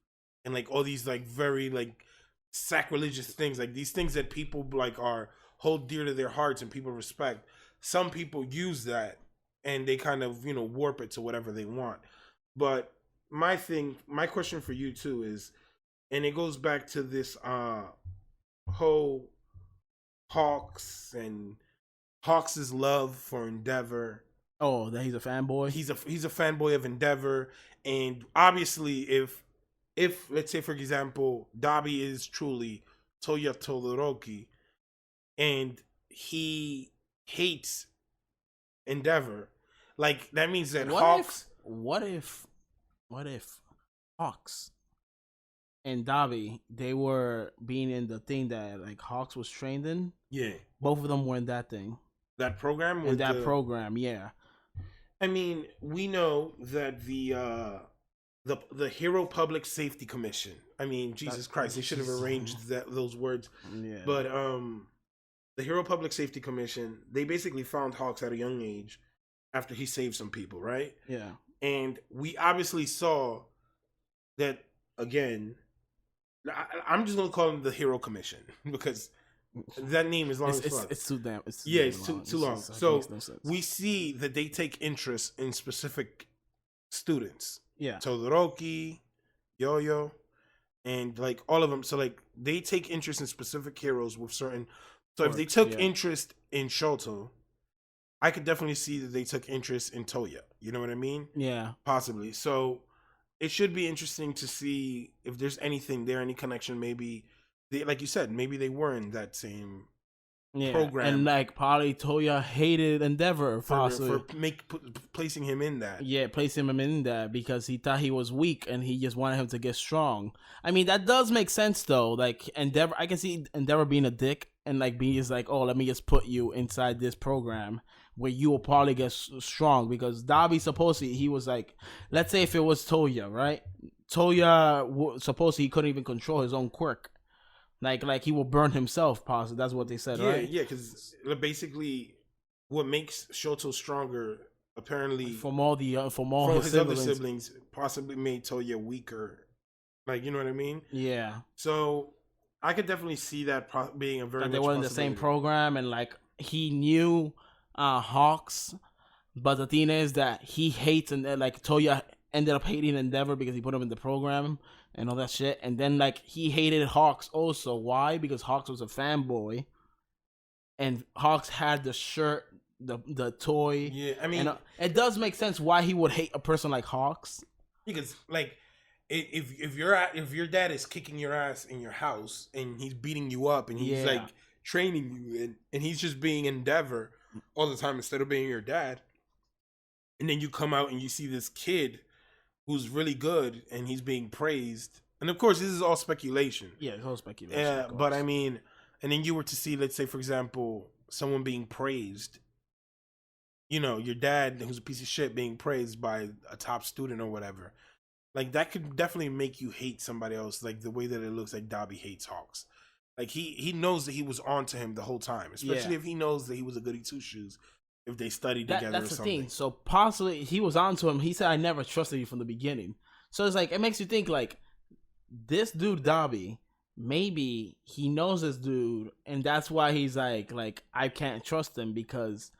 and like all these like very like sacrilegious things, like these things that people like are hold dear to their hearts and people respect. Some people use that and they kind of warp it to whatever they want. But my question for you too is, and it goes back to this whole Hawks and Hawks's love for Endeavor. Oh, that he's a fanboy. He's a fanboy of Endeavor, and obviously, if let's say for example, Dabi is truly Toya Todoroki, and he hates Endeavor, like that means that Hawks. What if Hawks and Dabi, they were being in the thing that like Hawks was trained in? Yeah, both of them were in that thing. That program. In that program, yeah. I mean, we know that the Hero Public Safety Commission. I mean, Jesus Christ, they should have arranged those words. Yeah. But the Hero Public Safety Commission, they basically found Hawks at a young age after he saved some people, right? Yeah. And we obviously saw that again. I'm just gonna call him the Hero Commission because that name is long as fuck. It's too damn. It's too long. So we see that they take interest in specific students. Yeah. Todoroki, Yo-Yo, and like all of them. So like they take interest in specific heroes with certain. So if they took interest in Shoto, I could definitely see that they took interest in Toya. You know what I mean? Yeah. Possibly. So it should be interesting to see if there's anything there, any connection. Maybe they, like you said, maybe they were in that same program, and like probably Toya hated Endeavor for placing him in that. Yeah, placing him in that because he thought he was weak and he just wanted him to get strong. I mean, that does make sense though. Like Endeavor, I can see Endeavor being a dick and like being just like, oh, let me just put you inside this program where you will probably get strong, because Dabi supposedly he was like, let's say if it was Toya, right? Toya supposedly he couldn't even control his own quirk. Like he will burn himself, possibly. That's what they said, right? Yeah, because basically, what makes Shoto stronger, apparently, from his other siblings, possibly made Toya weaker. Like, you know what I mean? Yeah. So I could definitely see that being a very. That they were in the same program, and like he knew Hawks, but the thing is that he hates, and like Toya ended up hating Endeavor because he put him in the program and all that shit. And then like he hated Hawks also. Why? Because Hawks was a fanboy, and Hawks had the shirt, the toy. Yeah, I mean, and, it does make sense why he would hate a person like Hawks. Because like, if your dad is kicking your ass in your house and he's beating you up and he's like training you and he's just being Endeavor all the time instead of being your dad, and then you come out and you see this kid who's really good and he's being praised, and of course this is all speculation. Yeah, it's all speculation. Yeah, but I mean, and then you were to see, let's say for example, someone being praised, your dad who's a piece of shit being praised by a top student or whatever, like that could definitely make you hate somebody else, like the way that it looks like Dabi hates Hawks. Like he knows that he was on to him the whole time, especially if he knows that he was a goody two shoes. If they studied together that's or something. The thing. So possibly he was on to him. He said, I never trusted you from the beginning. So it's like, it makes you think like, this dude Dabi, maybe he knows this dude, and that's why he's like I can't trust him because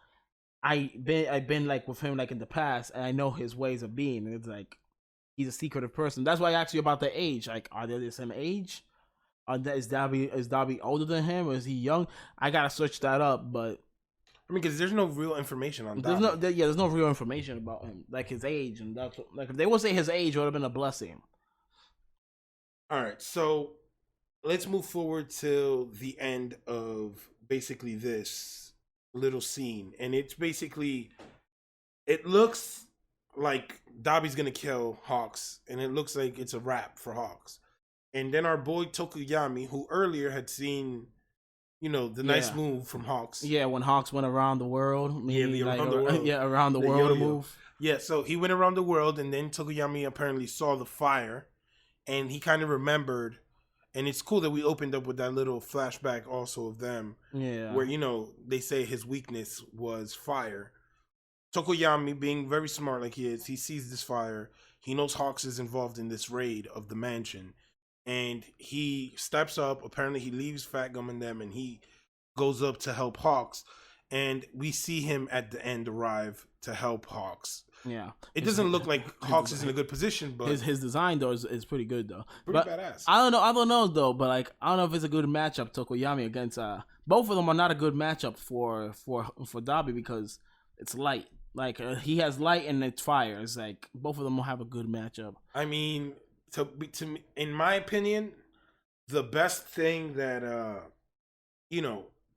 I've been like with him like in the past, and I know his ways of being, and it's like he's a secretive person. That's why I asked you about the age. Like, are they the same age? Is Dabi older than him, or is he young? I gotta search that up, but I mean, because there's no real information on Dabi. There's no real information about him, like his age, and that's like if they would say his age, it would have been a blessing. All right, so let's move forward till the end of basically this little scene, and it's basically, it looks like Dabi's gonna kill Hawks, and it looks like it's a wrap for Hawks. And then our boy Tokuyami, who earlier had seen, the nice move from Hawks. Yeah, when Hawks went around the world. Around the world. Yeah, around the world move. Yeah, so he went around the world, and then Tokuyami apparently saw the fire, and he kind of remembered. And it's cool that we opened up with that little flashback also of them. Yeah. Where, they say his weakness was fire. Tokuyami, being very smart like he is, he sees this fire. He knows Hawks is involved in this raid of the mansion. and he steps up. Apparently, he leaves Fat Gum and them, and he goes up to help Hawks. And we see him at the end arrive to help Hawks. Yeah, It doesn't look like Hawks is in a good position, but his design though is pretty good though. pretty But badass. I don't know though. But like I don't know if it's a good matchup Tokoyami against. Both of them are not a good matchup for Dabi because it's light. Like he has light and it's fire. It's like both of them will have a good matchup. I mean, to me, in my opinion, the best thing that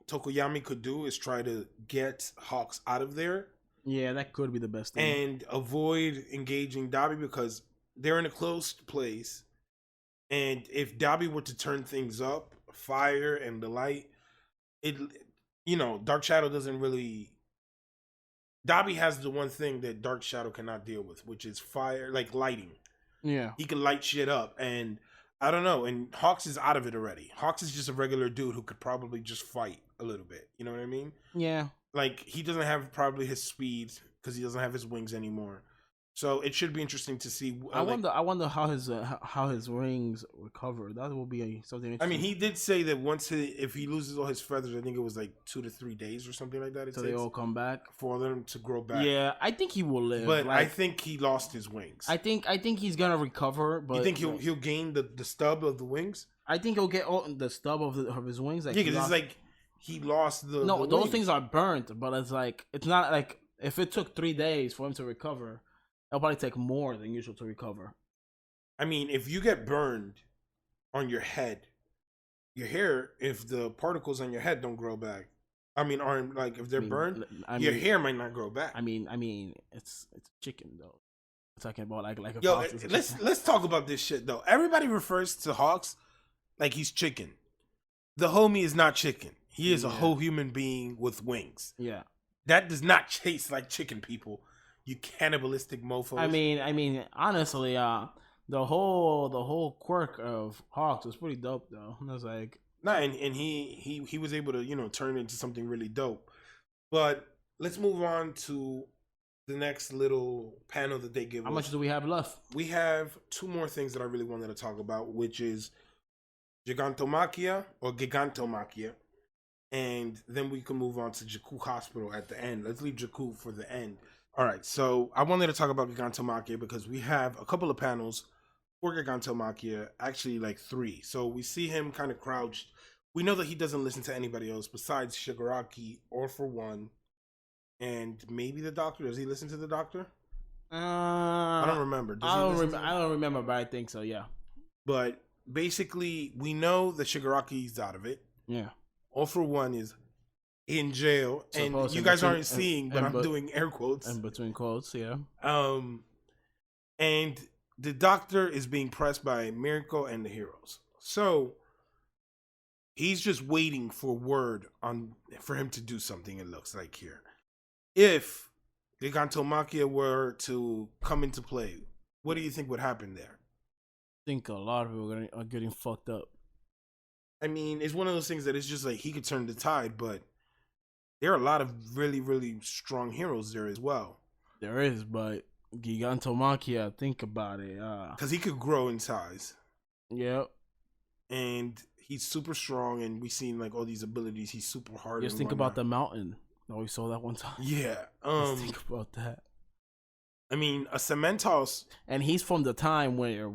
Tokoyami could do is try to get Hawks out of there. Yeah, that could be the best thing. And avoid engaging Dabi because they're in a closed place. And if Dabi were to turn things up, fire and the light, Dark Shadow doesn't really. Dabi has the one thing that Dark Shadow cannot deal with, which is fire, like lighting. Yeah. He can light shit up. And I don't know. And Hawks is out of it already. Hawks is just a regular dude who could probably just fight a little bit. You know what I mean? Yeah. Like, he doesn't have probably his speed because he doesn't have his wings anymore. So it should be interesting to see. I wonder how his rings recover. That will be something interesting. I mean, he did say that if he loses all his feathers, I think it was like 2 to 3 days or something like that. So they all come back for them to grow back. Yeah, I think he will live. But I think he lost his wings. I think he's gonna recover. But you think he'll gain the stub of the wings? I think he'll get the stub of his wings. Like, yeah, because it's like he lost the. No, the those wings. things are burnt, but it's not like if it took 3 days for him to recover. It'll probably take more than usual to recover. I mean, if you get burned on your head, your hair, if the particles on your head don't grow back, aren't like if they're burned, your hair might not grow back. I mean, it's chicken though. We're talking about like a yo, let's talk about this shit though. Everybody refers to Hawks like he's chicken. The homie is not chicken. He is a whole human being with wings. Yeah, that does not taste like chicken, people. You cannibalistic mofos. I mean, honestly, the whole quirk of Hawks was pretty dope, though. I was like, and he was able to turn into something really dope. But let's move on to the next little panel that they give us. How much do we have left? We have 2 more things that I really wanted to talk about, which is Gigantomachia or Gigantomachia. And then we can move on to Jakku Hospital at the end. Let's leave Jakku for the end. All right, so I wanted to talk about Gigantomachia because we have a couple of panels for Gigantomachia, actually like 3. So we see him kind of crouched. We know that he doesn't listen to anybody else besides Shigaraki or for one, and maybe the doctor. Does he listen to the doctor? I don't remember. I don't remember, but I think so. Yeah. But basically, we know that Shigaraki's out of it. Yeah. All for one is in jail, and you guys aren't seeing, but I'm doing air quotes. And between quotes, yeah. And the doctor is being pressed by Mirko and the heroes. So he's just waiting for word for him to do something, it looks like here. If Gigantomachia were to come into play, what do you think would happen there? I think a lot of people are getting fucked up. I mean, it's one of those things that it's just like he could turn the tide, but there are a lot of really, really strong heroes there as well. There is, but Gigantomachia, think about it. Because he could grow in size. Yep. And he's super strong, and we've seen like all these abilities. He's super hard. Just think about the mountain. Oh, we saw that one time. Yeah. Just think about that. I mean, a Cementos. And he's from the time where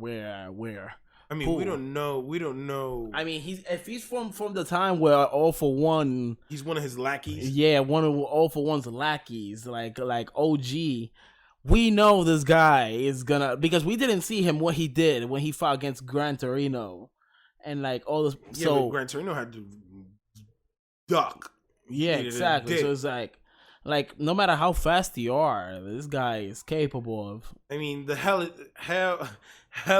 I mean, we don't know. I mean, if he's from the time where All for One, he's one of his lackeys. Yeah, one of All for One's lackeys, like OG. We know this guy is gonna, because we didn't see him what he did when he fought against Gran Torino, and like all this. Yeah, so but Gran Torino had to duck. Yeah, exactly. So it's like no matter how fast you are, this guy is capable of. I mean, the hell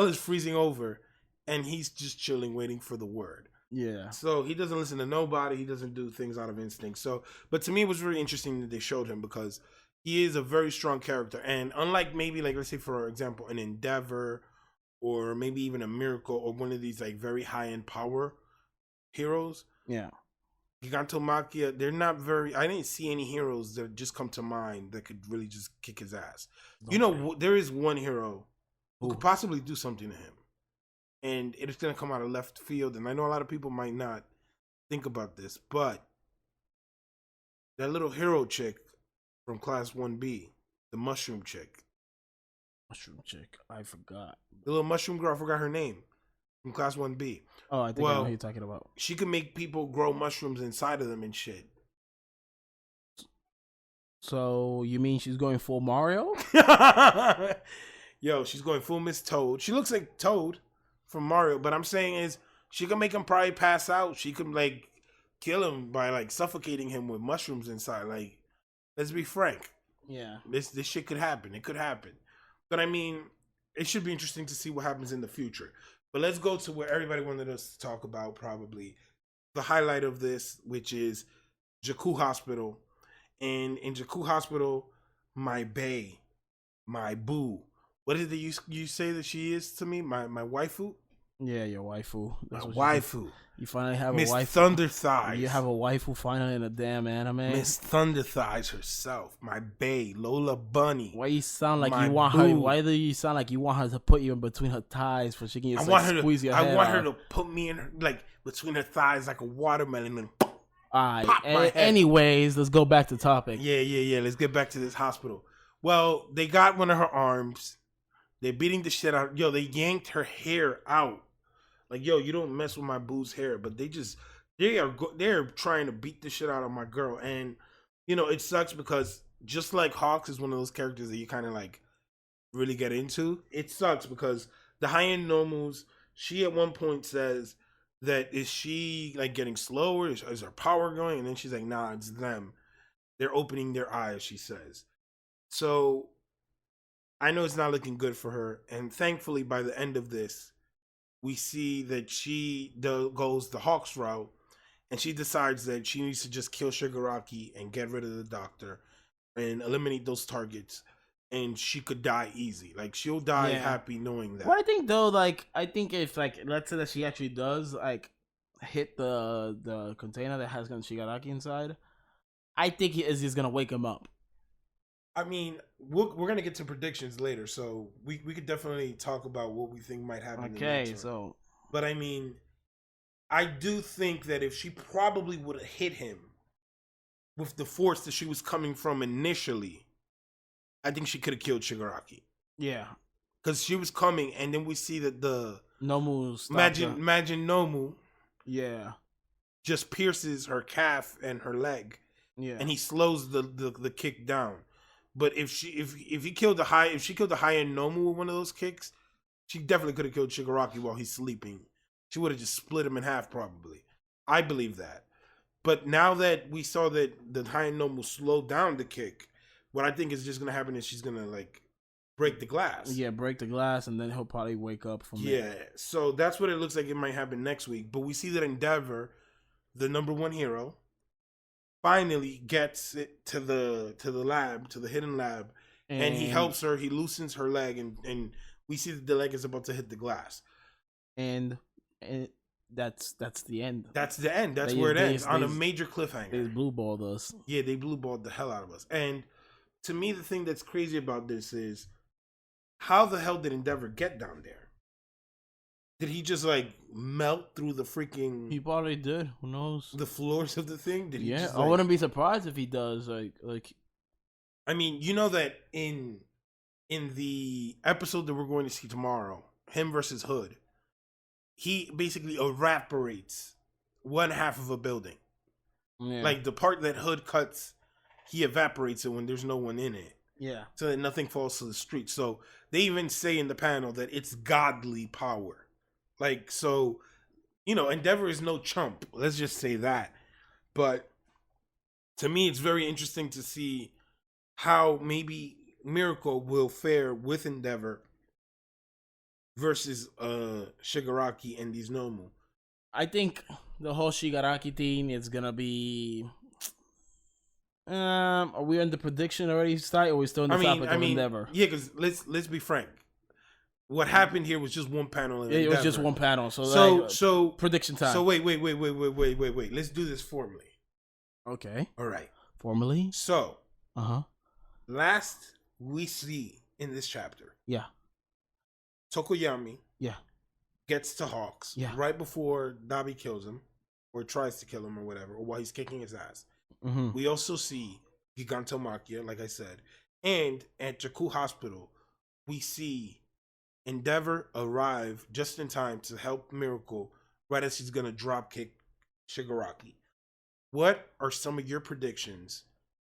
is freezing over. And he's just chilling, waiting for the word. Yeah. So he doesn't listen to nobody. He doesn't do things out of instinct. So, but to me, it was really interesting that they showed him because he is a very strong character. And unlike maybe, like, let's say, for example, an Endeavor or maybe even a Miracle or one of these, like, very high-end power heroes. Yeah. Gigantomachia, they're not very... I didn't see any heroes that just come to mind that could really just kick his ass. Okay. There is one hero who could possibly do something to him. and it's gonna come out of left field. And I know a lot of people might not think about this, but that little hero chick from Class 1B, the mushroom chick, I forgot. the little mushroom girl, I forgot her name, from Class 1B. Oh, I think I know who you're talking about. She can make people grow mushrooms inside of them and shit. So you mean she's going full Mario? Yo, she's going full Miss Toad. She looks like Toad from Mario, but I'm saying is she can make him probably pass out. She can like kill him by like suffocating him with mushrooms inside. Like, let's be frank. Yeah. This shit could happen. It could happen. But I mean, it should be interesting to see what happens in the future. But let's go to where everybody wanted us to talk about, probably the highlight of this, which is Jakku Hospital. And in Jakku Hospital, my bae, my boo. What did you say that she is to me? My waifu? Yeah, your waifu. That's my waifu. You finally have Miss a waifu. Thunder Thighs. You have a waifu finally in a damn anime. Miss Thunder Thighs herself. My bae, Lola Bunny. Why you sound like my you want boo. her? Why do you sound like you want her to put you in between her thighs for she can just squeeze your head I want off? her to put me in her, like between her thighs like a watermelon and Alright. pop my head. Anyways, let's go back to topic. Yeah. Let's get back to this hospital. Well, they got one of her arms. They're beating the shit out. Yo, they yanked her hair out. Like, yo, you don't mess with my boo's hair. But they're trying to beat the shit out of my girl. And, you know, it sucks because just like Hawks is one of those characters that you kind of like really get into. It sucks because the high-end Nomus, she at one point says that is she like getting slower? Is her power going? And then she's like, nah, it's them. They're opening their eyes, she says. So I know it's not looking good for her. And thankfully, by the end of this, we see that she goes the Hawks route. And she decides that she needs to just kill Shigaraki and get rid of the doctor and eliminate those targets. And she could die easy. Like, she'll die happy knowing that. What I think, though, like, I think if, like, let's say that she actually does, like, hit the container that has Shigaraki inside, I think he is just going to wake him up. I mean, we're going to get to predictions later, so we could definitely talk about what we think might happen. Okay, so... But, I mean, I do think that if she probably would have hit him with the force that she was coming from initially, I think she could have killed Shigaraki. Yeah. Because she was coming, and then we see that the... Nomu Imagine Nomu... Yeah. Just pierces her calf and her leg. Yeah. And he slows the kick down. But if she killed the high end Nomu with one of those kicks, she definitely could have killed Shigaraki while he's sleeping. She would have just split him in half, probably. I believe that. But now that we saw that the high end Nomu slowed down the kick, what I think is just gonna happen is she's gonna like break the glass. Yeah, break the glass, and then he'll probably wake up from it. Yeah, so that's what it looks like it might happen next week. But we see that Endeavor, the number one hero, finally gets it to the lab, to the hidden lab, and he helps her. He loosens her leg, and we see that the leg is about to hit the glass. And that's the end. That's the end. That's where it ends, on a major cliffhanger. They blue balled us. Yeah, they blue balled the hell out of us. And to me, the thing that's crazy about this is, how the hell did Endeavor get down there? Did he just like melt through the freaking... He probably did. Who knows? The floors of the thing? Did he just, I wouldn't be surprised if he does. Like. I mean, you know that in the episode that we're going to see tomorrow, him versus Hood, he basically evaporates one half of a building. Yeah. Like the part that Hood cuts, he evaporates it when there's no one in it. Yeah. So that nothing falls to the street. So they even say in the panel that it's godly power. Like, so, you know, Endeavor is no chump. Let's just say that. But to me, it's very interesting to see how maybe Mirko will fare with Endeavor versus Shigaraki and these Nomu. I think the whole Shigaraki thing is gonna be... are we on the prediction already start, or are we still in the topic of Endeavor? Yeah, because let's be frank. What happened here was just one panel. It was just one panel. So prediction time. So wait. Let's do this formally. Okay. All right. Formally. So. Last we see in this chapter. Yeah. Tokoyami. Yeah. gets to Hawks right before Dabi kills him, or tries to kill him, or whatever, or while he's kicking his ass. Mm-hmm. We also see Gigantomachia, like I said, and at Jakku Hospital, we see Endeavor arrive just in time to help Miracle right as she's gonna drop kick Shigaraki. What are some of your predictions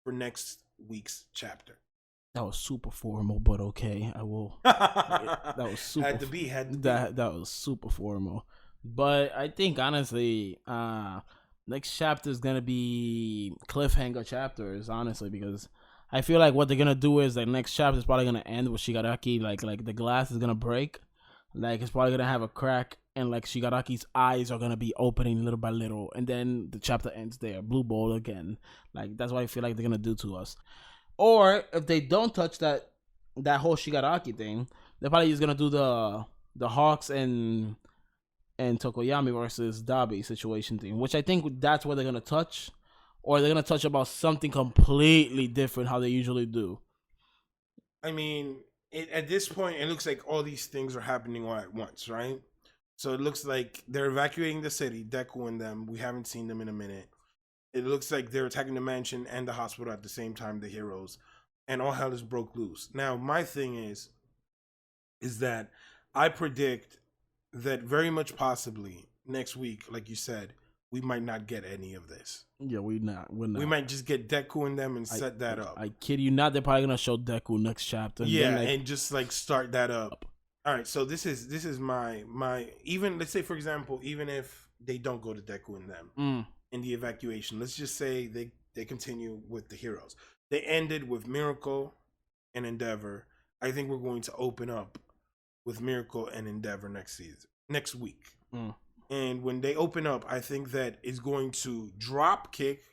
for next week's chapter? That was super formal, but okay, I will. That was super. Had to be. That was super formal, but I think honestly, next chapter is gonna be cliffhanger chapters. Honestly, because I feel like what they're gonna do is like next chapter is probably gonna end with Shigaraki like the glass is gonna break, like it's probably gonna have a crack, and like Shigaraki's eyes are gonna be opening little by little, and then the chapter ends there. Blue ball again. Like that's what I feel like they're gonna do to us. Or if they don't touch that whole Shigaraki thing, they're probably just gonna do the Hawks and Tokoyami versus Dabi situation thing, which I think that's what they're gonna touch, or they're gonna touch about something completely different how they usually do. I mean, at this point, it looks like all these things are happening all at once, right? So it looks like they're evacuating the city, Deku and them. We haven't seen them in a minute. It looks like they're attacking the mansion and the hospital at the same time, the heroes, and all hell is broke loose. Now, my thing is that I predict that very much possibly next week, like you said, we might not get any of this. Yeah, we're not. We might just get Deku and them and set that up. I kid you not, they're probably gonna show Deku next chapter. Yeah, and just like start that up. All right, so this is my even, let's say for example, even if they don't go to Deku and them in the evacuation, let's just say they continue with the heroes. They ended with Miracle and Endeavor. I think we're going to open up with Miracle and Endeavor next week. And when they open up, I think that it's going to drop kick.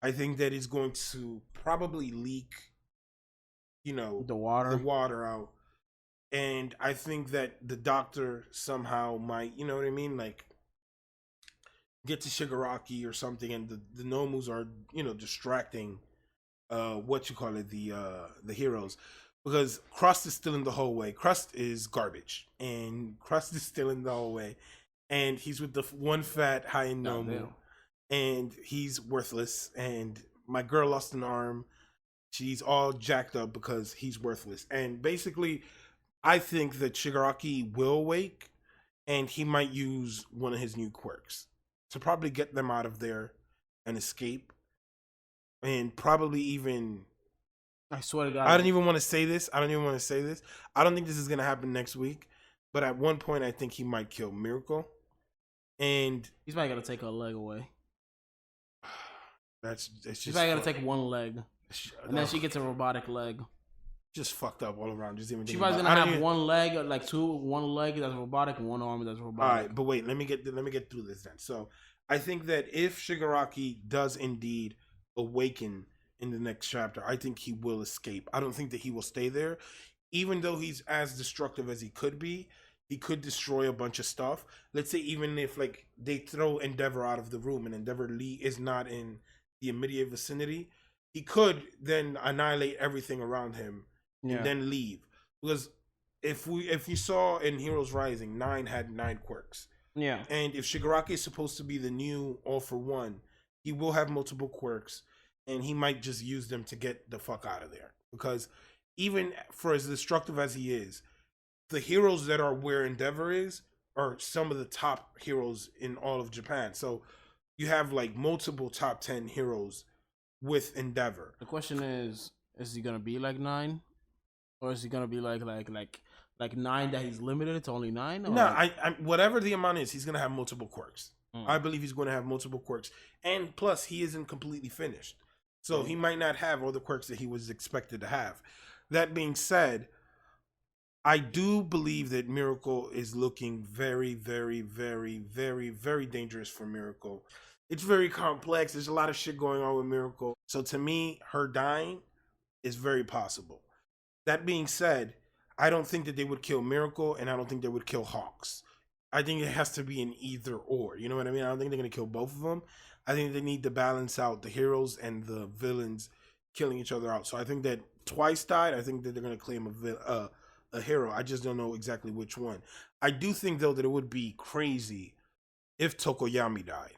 I think that it's going to probably leak, the water out. And I think that the doctor somehow might, you know what I mean? Like, get to Shigaraki or something, and the Nomus are, distracting, the heroes. Because Crust is still in the hallway. Crust is garbage. And Crust is still in the hallway. And he's with the one fat high Nomu. And he's worthless. And my girl lost an arm. She's all jacked up because he's worthless. And basically, I think that Shigaraki will wake, and he might use one of his new quirks to probably get them out of there and escape. And probably even... I swear to God. I don't even want to say this. I don't think this is going to happen next week. But at one point, I think he might kill Mirko. And... he's probably going to take her leg away. It's just... he's probably going to take one leg. And then she gets a robotic leg. Just fucked up all around. Just even she's probably gonna have one leg, like one leg that's robotic and one arm that's robotic. All right, but wait, let me get through this then. So I think that if Shigaraki does indeed awaken in the next chapter, I think he will escape. I don't think that he will stay there, even though he's as destructive as he could be. He could destroy a bunch of stuff. Let's say even if like they throw Endeavor out of the room and Endeavor Lee is not in the immediate vicinity, he could then annihilate everything around him. And then leave. Because if you saw in Heroes Rising, 9 had 9 quirks. Yeah. And if Shigaraki is supposed to be the new All for One, he will have multiple quirks, and he might just use them to get the fuck out of there. Because even for as destructive as he is, the heroes that are where Endeavor is are some of the top heroes in all of Japan. So you have like multiple top 10 heroes with Endeavor. The question is he gonna be like 9? Or is he gonna be like 9 that he's limited to only 9? No, I whatever the amount is, he's gonna have multiple quirks. I believe he's going to have multiple quirks, and plus he isn't completely finished, so he might not have all the quirks that he was expected to have. That being said, I do believe that Miracle is looking very, very, very, very, very dangerous for Miracle. It's very complex. There's a lot of shit going on with Miracle. So to me, her dying is very possible. That being said, I don't think that they would kill Miracle, and I don't think they would kill Hawks. I think it has to be an either or. You know what I mean? I don't think they're going to kill both of them. I think they need to balance out the heroes and the villains killing each other out. So I think that Twice died. I think that they're going to claim a hero. I just don't know exactly which one. I do think though that it would be crazy if Tokoyami died.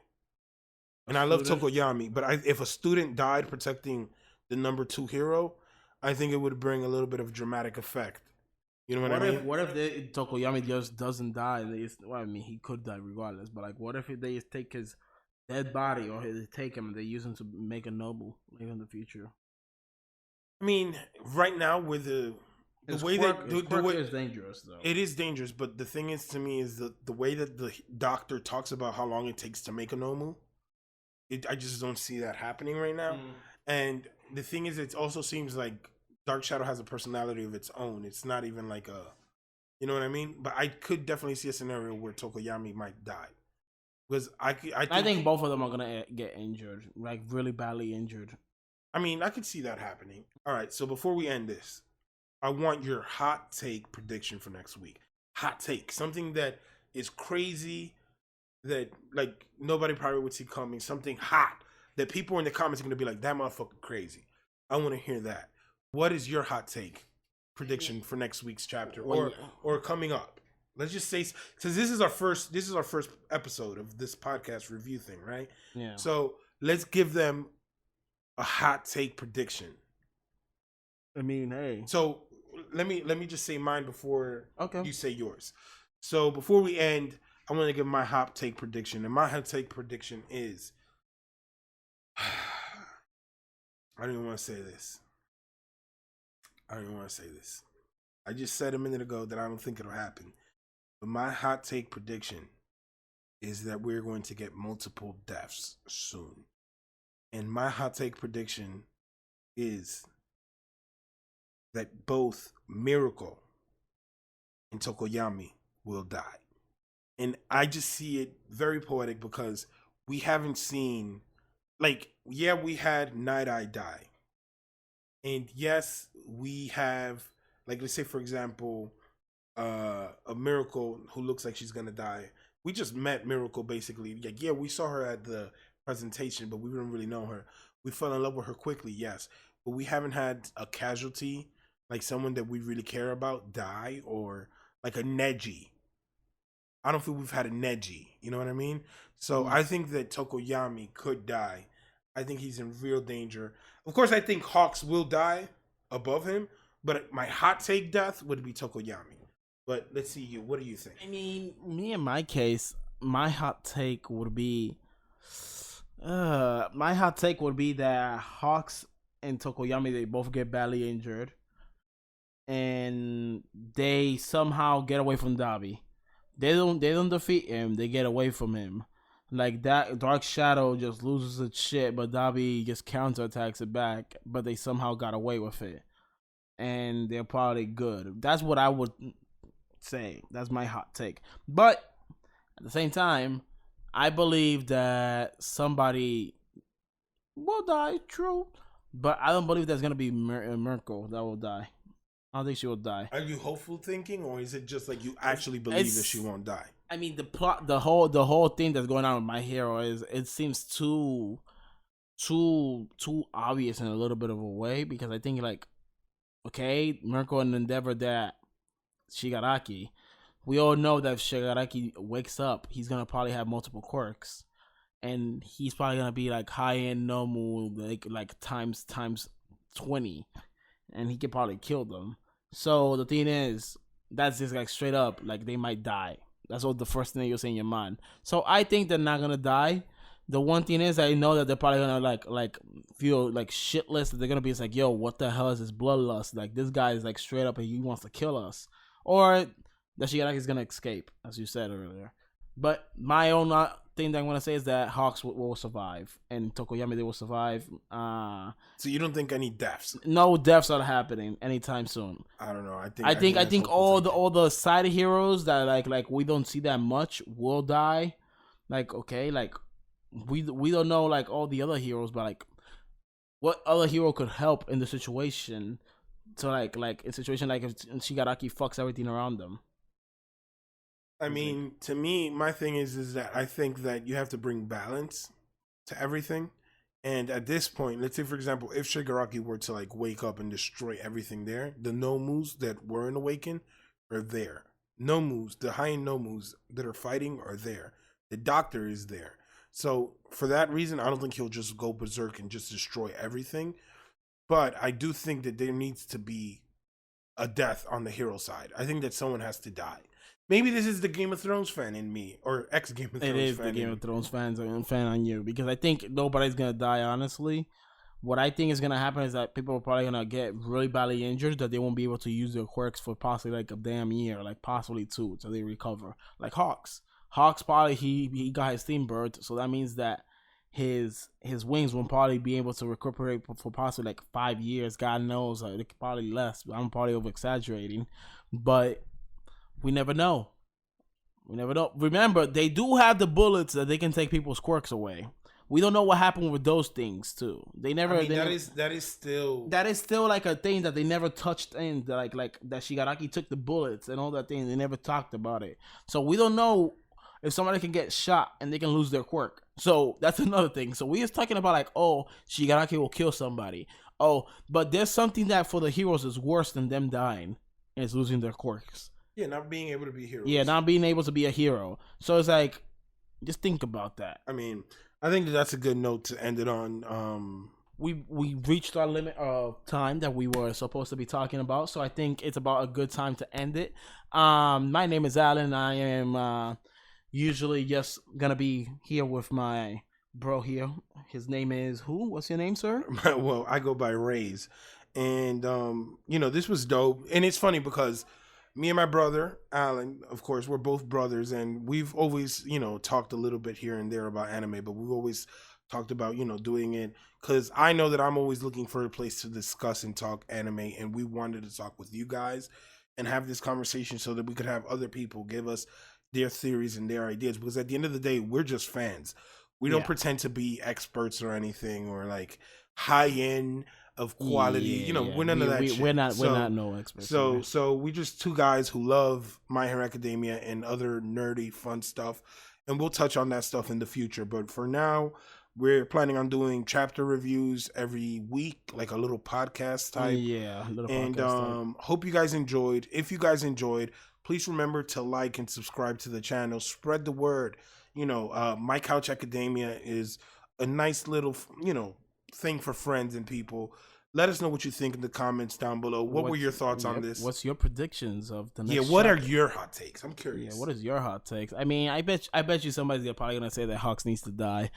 And I love Tokoyami, but if a student died protecting the number 2 hero, I think it would bring a little bit of dramatic effect. You know what I mean? What if Tokoyami just doesn't die? Well, I mean, he could die regardless. But like, what if they just take his dead body, or they take him and they use him to make a Nobu later in the future? I mean, right now with the way that the way is dangerous though. It is dangerous, but the thing is to me is the way that the doctor talks about how long it takes to make a Nomu. I just don't see that happening right now. And the thing is, it also seems like Dark Shadow has a personality of its own. It's not even like a, you know what I mean? But I could definitely see a scenario where Tokoyami might die. Because I think both of them are going to get injured, like really badly injured. I mean, I could see that happening. All right, so before we end this, I want your hot take prediction for next week. Hot take. Something that is crazy, that like nobody probably would see coming. Something hot that people in the comments are going to be like, that motherfucker crazy. I want to hear that. What is your hot take prediction for next week's chapter or coming up? Let's just say, because this is our first episode of this podcast review thing, right? Yeah. So let's give them a hot take prediction. I mean, hey. So let me just say mine before you say yours. So before we end, I want to give my hot take prediction, and my hot take prediction is, I don't even want to say this. I just said a minute ago that I don't think it'll happen. But my hot take prediction is that we're going to get multiple deaths soon. And my hot take prediction is that both Mirko and Tokoyami will die. And I just see it very poetic because we haven't seen, like, yeah, we had Night Eye die. And yes, we have, like, let's say, for example, a Mirko who looks like she's gonna die. We just met Mirko basically. Like, yeah, we saw her at the presentation, but we didn't really know her. We fell in love with her quickly, yes. But we haven't had a casualty, like someone that we really care about, die, or like a Neji. I don't feel we've had a Neji. You know what I mean? So I think that Tokoyami could die. I think he's in real danger. Of course, I think Hawks will die above him, but my hot take death would be Tokoyami. But let's see you. What do you think? I mean, me in my case, my hot take would be that Hawks and Tokoyami, they both get badly injured, and they somehow get away from Dabi. They don't defeat him. They get away from him. Like that, Dark Shadow just loses its shit, but Dabi just counterattacks it back. But they somehow got away with it, and they're probably good. That's what I would say. That's my hot take. But at the same time, I believe that somebody will die. True, but I don't believe there's gonna be Mirko that will die. I don't think she will die. Are you hopeful thinking, or is it just like you actually believe that she won't die? I mean, the plot, the whole thing that's going on with my hero is, it seems too obvious in a little bit of a way, because I think, like, okay, Mirko and Endeavor that Shigaraki, we all know that if Shigaraki wakes up, he's gonna probably have multiple quirks, and he's probably gonna be like high end Nomu, like times 20, and he could probably kill them. So the thing is, that's just like straight up, like they might die. That's what the first thing you'll say in your mind. So I think they're not gonna die. The one thing is, I know that they're probably gonna like feel like shitless. That they're gonna be like, yo, what the hell is this bloodlust? Like, this guy is like straight up and he wants to kill us. Or that Shigaraki is gonna escape, as you said earlier. But my own thing that I'm gonna say is that Hawks will survive, and Tokoyami, they will survive. So you don't think any deaths? No deaths are happening anytime soon. I don't know. I think all the side heroes that like we don't see that much will die. Like, okay, like we don't know like all the other heroes, but like what other hero could help in the situation? So like in a situation like if Shigaraki fucks everything around them. I mean, to me, my thing is that I think that you have to bring balance to everything. And at this point, let's say, for example, if Shigaraki were to like wake up and destroy everything there, the Nomus that weren't awakened are there. Nomus, the high-end Nomus that are fighting are there. The doctor is there. So for that reason, I don't think he'll just go berserk and just destroy everything. But I do think that there needs to be a death on the hero side. I think that someone has to die. Maybe this is the Game of Thrones fan in me, or ex-Game of Thrones fan. It is the Game of Thrones fan on you, because I think nobody's gonna die, honestly. What I think is gonna happen is that people are probably gonna get really badly injured, that they won't be able to use their quirks for possibly like a damn year, like possibly 2, till they recover. Like Hawks. Hawks probably he got his steam bird, so that means that his wings will probably be able to recuperate for possibly like 5 years. God knows, like probably less. I'm probably over exaggerating, but we never know. We never know. Remember, they do have the bullets that they can take people's quirks away. We don't know what happened with those things too. They never. I mean, that is still like a thing that they never touched in. Like that Shigaraki took the bullets and all that thing. They never talked about it. So we don't know if somebody can get shot and they can lose their quirk. So that's another thing. So we just talking about like, oh, Shigaraki will kill somebody. Oh, but there's something that for the heroes is worse than them dying, and it's losing their quirks. Yeah, not being able to be heroes. Yeah, not being able to be a hero. So it's like, just think about that. I mean, I think that's a good note to end it on. We reached our limit of time that we were supposed to be talking about, so I think it's about a good time to end it. My name is Alan. I am usually just gonna be here with my bro here. His name is who? What's your name, sir? Well, I go by Rayz, and this was dope. And it's funny because me and my brother Alan, of course, we're both brothers, and we've always talked a little bit here and there about anime, but we've always talked about doing it because I know that I'm always looking for a place to discuss and talk anime, and we wanted to talk with you guys and have this conversation so that we could have other people give us their theories and their ideas, because at the end of the day, we're just fans. We don't pretend to be experts or anything, or like high end of quality. We're none of that shit. We're not no experts. So we just two guys who love My Hero Academia and other nerdy fun stuff, and we'll touch on that stuff in the future. But for now, we're planning on doing chapter reviews every week, like a little podcast type. Yeah, a little and podcast type. Hope you guys enjoyed. If you guys enjoyed, please remember to like and subscribe to the channel. Spread the word. My Couch Academia is a nice little, thing for friends and people. Let us know what you think in the comments down below. What were your thoughts on this? What's your predictions of the next what chapter? are your hot takes? I'm curious. Yeah, what is your hot takes? I mean, I bet you somebody's probably gonna say that Hawks needs to die.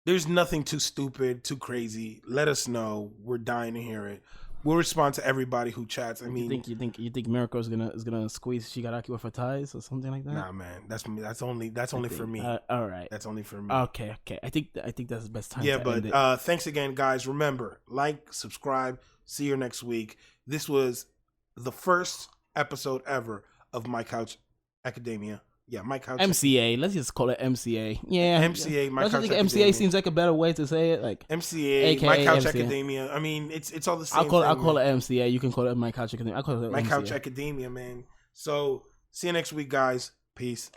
There's nothing too stupid, too crazy. Let us know. We're dying to hear it. We'll respond to everybody who chats. I mean, you think Mirko is gonna squeeze Shigaraki with her ties or something like that? Nah, man. That's only for me. All right. That's only for me. Okay. I think that's the best time. Yeah, to but end it. Thanks again, guys. Remember, like, subscribe. See you next week. This was the first episode ever of My Couch Academia. Yeah, My Couch MCA. Let's just call it MCA. Yeah, MCA. My Couch Couch Academia. Academia. MCA seems like a better way to say it. Like MCA, AKA My Couch MCA. Academia. I mean, it's all the same. I'll call it MCA. You can call it My Couch Academia. I'll call it My MCA. Couch Academia, man. So see you next week, guys. Peace.